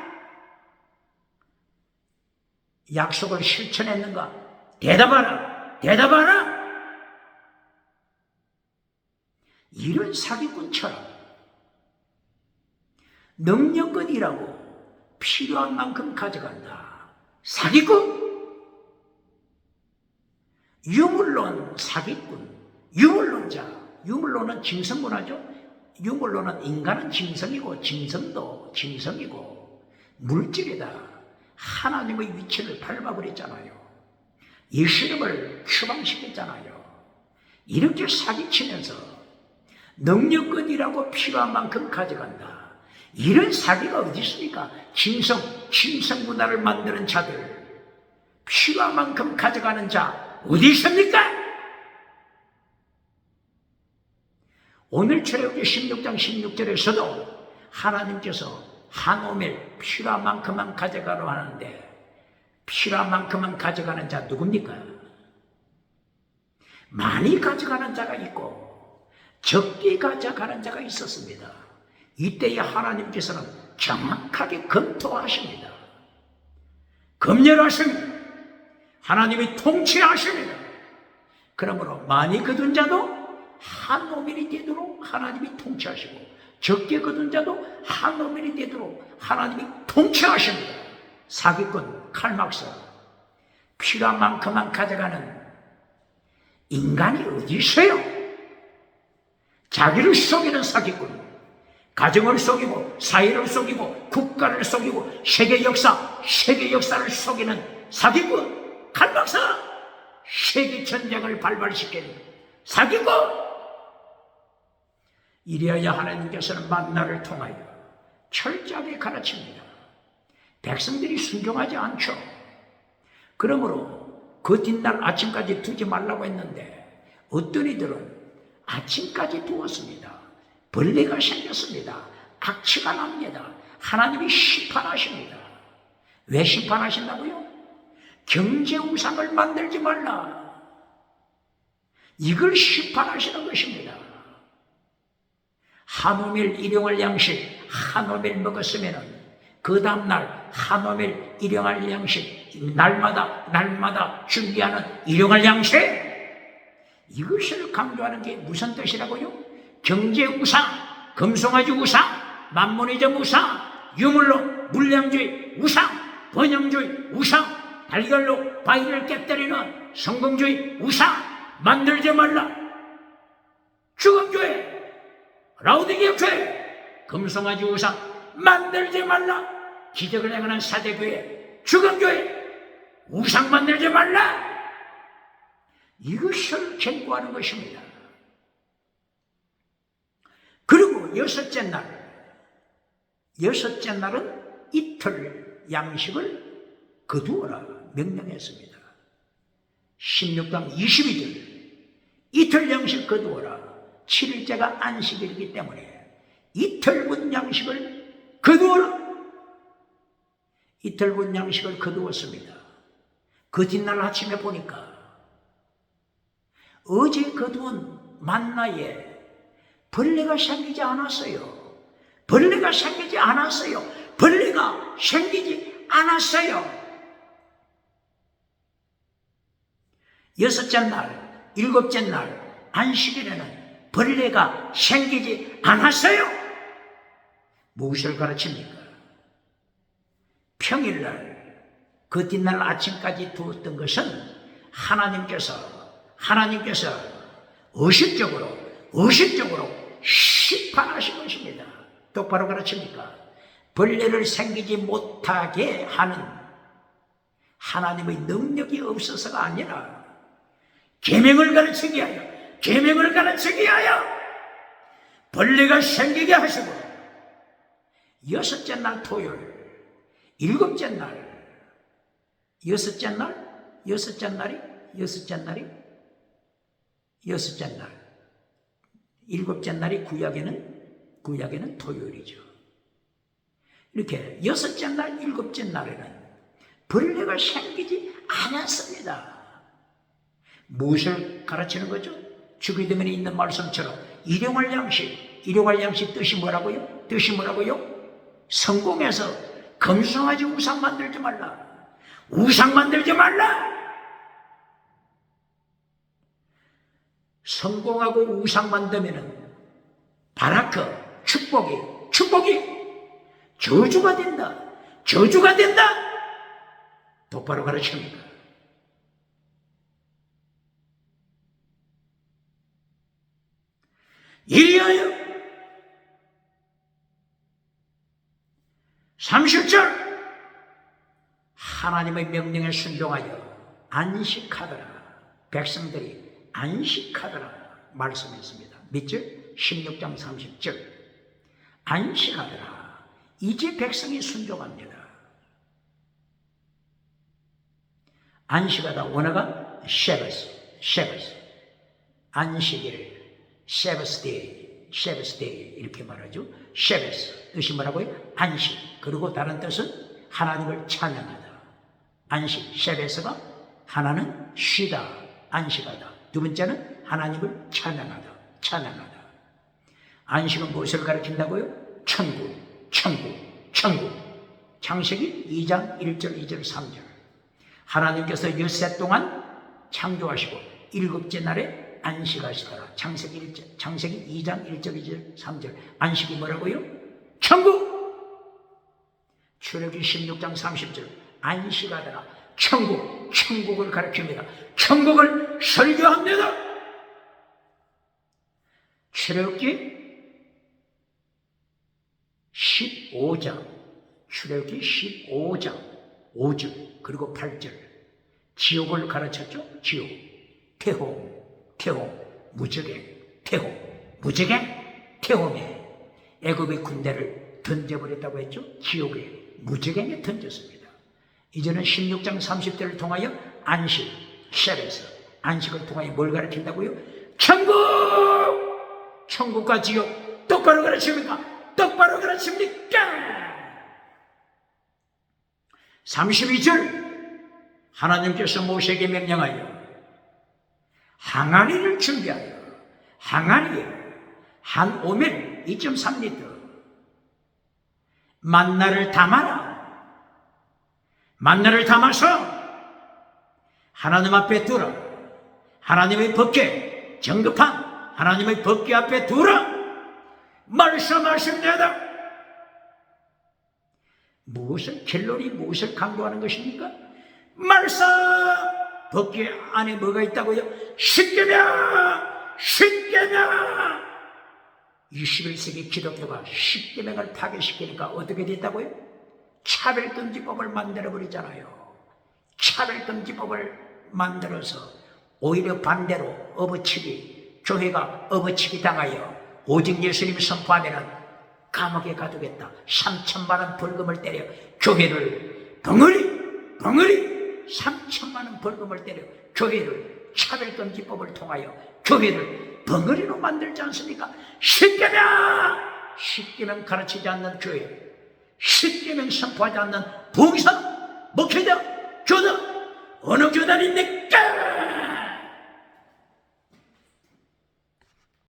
약속을 실천했는가? 대답하라, 대답하라. 이런 사기꾼 철학, 능력은 일하고 필요한 만큼 가져간다. 사기꾼, 유물론 사기꾼, 유물론자. 유물론은 짐승문화죠. 유물론은 인간은 짐승이고 짐승도 짐승이고 물질이다. 하나님의 위치를 밟아버렸잖아요. 예수님을 추방시켰잖아요. 이렇게 사기치면서 능력권이라고 필요한 만큼 가져간다. 이런 사기가 어디 있습니까? 짐승 문화를 만드는 자들, 필요한 만큼 가져가는 자 어디 있습니까? 오늘 출애굽기 16장 16절에서도 하나님께서 한오멜 필요한 만큼만 가져가라고 하는데, 필요한 만큼만 가져가는 자 누굽니까? 많이 가져가는 자가 있고 적게 가져가는 자가 있었습니다. 이때에 하나님께서는 정확하게 검토하십니다. 검열하십니다. 하나님이 통치하십니다. 그러므로 많이 거둔 자도 한오멜이 되도록 하나님이 통치하시고, 적게 거둔 자도 한오멜이 되도록 하나님이 통치하십니다. 사기꾼, 칼막스, 필요한 만큼만 가져가는 인간이 어디 있어요? 자기를 속이는 사기꾼, 가정을 속이고 사회를 속이고 국가를 속이고 세계 역사를 속이는 사기꾼, 칼막스, 세계 전쟁을 발발시키는 사기꾼. 이래야 하나님께서는 만나를 통하여 철저하게 가르칩니다. 백성들이 순종하지 않죠. 그러므로 그 뒷날 아침까지 두지 말라고 했는데 어떤 이들은 아침까지 두었습니다. 벌레가 생겼습니다. 악취가 납니다. 하나님이 심판하십니다. 왜 심판하신다고요? 경제우상을 만들지 말라, 이걸 심판하시는 것입니다. 한오멜 일용할 양식 한오멜 먹었으면 그 다음날 한오멜 일용할 양식, 날마다 준비하는 일용할 양식, 이것을 강조하는 게 무슨 뜻이라고요? 경제우상, 금송아지 우상, 만모니즘 우상, 유물론, 물량주의 우상, 번영주의 우상, 달걀로 바위를 깨뜨리는 성공주의 우상 만들지 말라. 죽음주의, 라우디게교회, 금송아지 우상 만들지 말라. 기적을 행하는 사대교회, 죽음교회, 우상 만들지 말라. 이것을 경고하는 것입니다. 그리고 여섯째 날은 이틀 양식을 거두어라 명령했습니다. 16장 22절, 이틀 양식 거두어라. 7일째가 안식일이기 때문에 이틀분 양식을 거두어라. 이틀분 양식을 거두었습니다. 그 뒷날 아침에 보니까 어제 거두은 만나에 벌레가 생기지 않았어요. 벌레가 생기지 않았어요. 벌레가 생기지 않았어요. 여섯째 날, 일곱째 날 안식일에는 벌레가 생기지 않았어요. 무엇을 가르칩니까? 평일날 그 뒷날 아침까지 두었던 것은 하나님께서 의식적으로 심판하신 것입니다. 똑바로 가르칩니까? 벌레를 생기지 못하게 하는 하나님의 능력이 없어서가 아니라 계명을 가르치기 위하여 벌레가 생기게 하시고, 여섯째 날 토요일, 일곱째 날, 여섯째 날, 일곱째 날이 구약에는 토요일이죠. 이렇게 여섯째 날, 일곱째 날에는 벌레가 생기지 않았습니다. 무엇을 가르치는 거죠? 주기도면에 있는 말씀처럼 일용할 양식 뜻이 뭐라고요? 성공해서 금송아지 우상 만들지 말라. 성공하고 우상 만들면은 바라크, 축복이 저주가 된다. 똑바로 가르칩니까? 이리하여 30절 하나님의 명령에 순종하여 안식하더라. 백성들이 안식하더라 말씀했습니다. 몇 절? 16장 30절 안식하더라. 이제 백성이 순종합니다. 안식하다 원어가 셰버스 안식일 셰버스데이 이렇게 말하죠. 셰버스 뜻이 뭐라고요? 안식. 그리고 다른 뜻은 하나님을 찬양하다. 안식 셰베스가 하나는 쉬다 안식하다. 두 번째는 하나님을 찬양하다. 안식은 무엇을 가르친다고요? 천국. 창세기 2장 1절 2절 3절 하나님께서 엿새 동안 창조하시고 일곱째 날에 안식하시더라. 창세기 2장 1절 2절 3절 안식이 뭐라고요? 천국. 출애굽기 16장 30절 안식하더라. 천국을 가르칩니다. 천국을 설교합니다. 출애굽기 15장 5절 그리고 8절 지옥을 가르쳤죠. 지옥 태홍 태홍에 애굽의 군대를 던져버렸다고 했죠. 지옥에 무적행에 던졌습니다. 이제는 16장 30절을 통하여 안식 셰베스 안식을 통하여 뭘 가르친다고요? 천국과 지옥 똑바로 가르칩니까? 32절 하나님께서 모세에게 명령하여 항아리를 준비하여 항아리에 한 오멜 2.3리터 만나를 담아서 하나님 앞에 두라. 하나님의 법궤 정급한 하나님의 법궤 앞에 두라. 말씀하십니다. 무엇을 강조하는 것입니까? 말씀. 법궤 안에 뭐가 있다고요? 십계명. 21세기 기독교가 십계명을 파괴시키니까 어떻게 됐다고요? 차별금지법을 만들어버리잖아요. 차별금지법을 만들어서 오히려 반대로 교회가 업어치기 당하여 오직 예수님을 선포하면 감옥에 가두겠다. 3천만 원 벌금을 때려 교회를 벙어리 3천만 원 벌금을 때려 교회를 차별금지법을 통하여 교회를 벙어리로 만들지 않습니까? 십계명 가르치지 않는 교회, 십계명 선포하지 않는 봉사, 목회자, 교단, 어느 교단입니까?